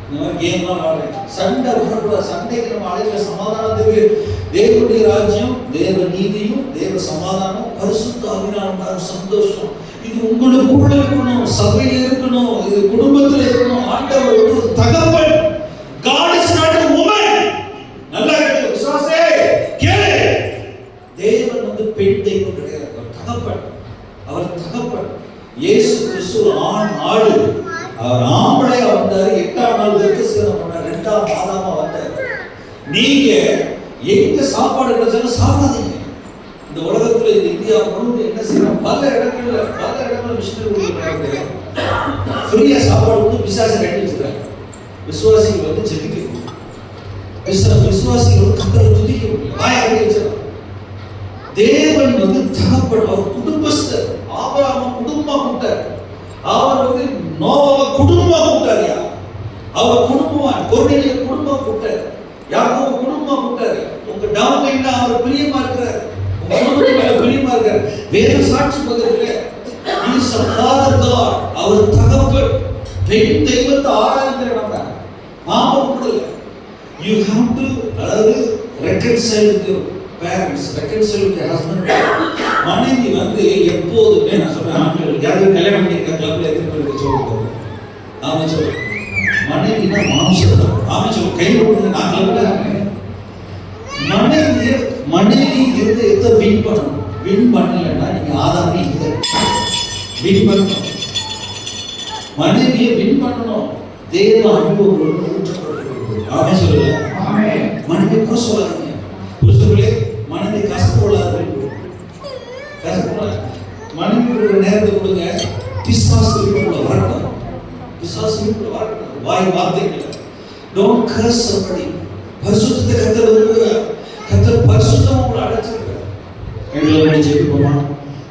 இந்த மாதிரி கேம்லாம் விளையாடுறாங்க. சண்டை வரக்கூடாது. சண்டைக்கு நம்ம அழைக்கிற சமாதானத்துக்கு தேவனுடைய ராஜ்யம், தேவ நீதியும், தேவ சமாதானம், பரிசுத்த ஆவியானவருடைய சந்தோஷம் இது உங்களுக்குள்ள இருக்கணும், சபையில் இருக்கணும், இது குடும்பத்தில் இருக்கணும். ஆண்டவர் ஒரு தகப்பன். God is not a woman. நல்லா கேளு விசுவாசே, கேளு. தேவன் பெண் தெய்வம் கிடையாது, அவர் தகப்பன். அவர் தகப்பன். இயேசு கிறிஸ்து ஆண் ஆடு. அவர் ஆம்பளையா வந்தாரு. 8ஆம் நாள் விருத்தசேதனம் பண்ணார். 2ஆம் மாதமா வந்தார். நீங்க எங்க சாப்பாடு கிடைச்சாலும் சாப்பிடாதீங்க. இந்த உலகத்துல இந்த இந்தியா முழுவதும் என்ன செய்யணும், பல இடங்கள்ல மிஷினரி ஃப்ரீயா சாப்பாடு வந்து பிசாசை கட்டி வச்சிருக்காங்க. விசுவாசிகள் வந்து ஜெபிக்க, விசுவாசிகள் வந்து கத்தரை துதிக்க வாயை கட்டி வச்சிருக்காங்க. தேவன் வந்து தகப்பன். அவர் குடும்பஸ்தர். ஆபிரகாம் குடும்பமா கூட்டார். அவர் வந்து நோவாவை குடும்பமா கூட்டாரியா. அவர் குடும்பமா கொர்நேலியை குடும்பமா கூட்டார். யாக்கோபு குடும்பமா கூட்டார். உங்க டவுன்லைன்ல அவர் பிரியமா இருக்கிறார். உங்க குடும்பத்துல பிரியமா இருக்கார். வேற சாட்சி பக்கத்துல he is a father God. அவர் தகப்பன். பெண் தெய்வத்தை ஆராதிக்கிற நம்ம மாமா கூடல. You have to அதாவது reconcile with your parents, reconcile with your husband. மனைவி வந்து எப்போதுமே நான் சொல்றேன், ஆண்கள் யாரும் கல்யாணம் பண்ணிருக்க கிளப்ல எத்தனை பேருக்கு சொல்லுங்க. ஆமா சொல்லு. மனைவினா மாம்சம் தான். ஆமா சொல்லு. கை கொடுங்க. நான் கிளப்ல மனைவி இருதயத்தை வின் பண்ணணும். வின் பண்ணலன்னா நீங்க ஆதாமே இல்லை. வின் பண்ணணும். மனைவியை வின் பண்ணணும். தேவ அன்பு ஊற்றப்படுகிறது. ஆமே சொல்லல. மனைவி கூட சொல்லாதீங்க. புருஷர்களே மனைவி கஷ்டப்படாதீர்கள். மனைவி ஒரு நேரத்தை கொடுங்க. பிசாசு வீட்டுக்குள்ள வரணும். பிசாசு வீட்டுக்குள்ள வரணும். வாய் வார்த்தைகள். Don't curse somebody. பரிசுத்தத்தை கர்த்தர் விரும்புகிறார். கர்த்தர் பரிசுத்தமா உங்களை அழைச்சிருக்கிறார். எங்களை ஜெபிப்போமா?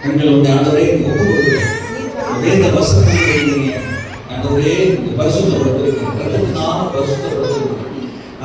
எங்களை ஆண்டவரே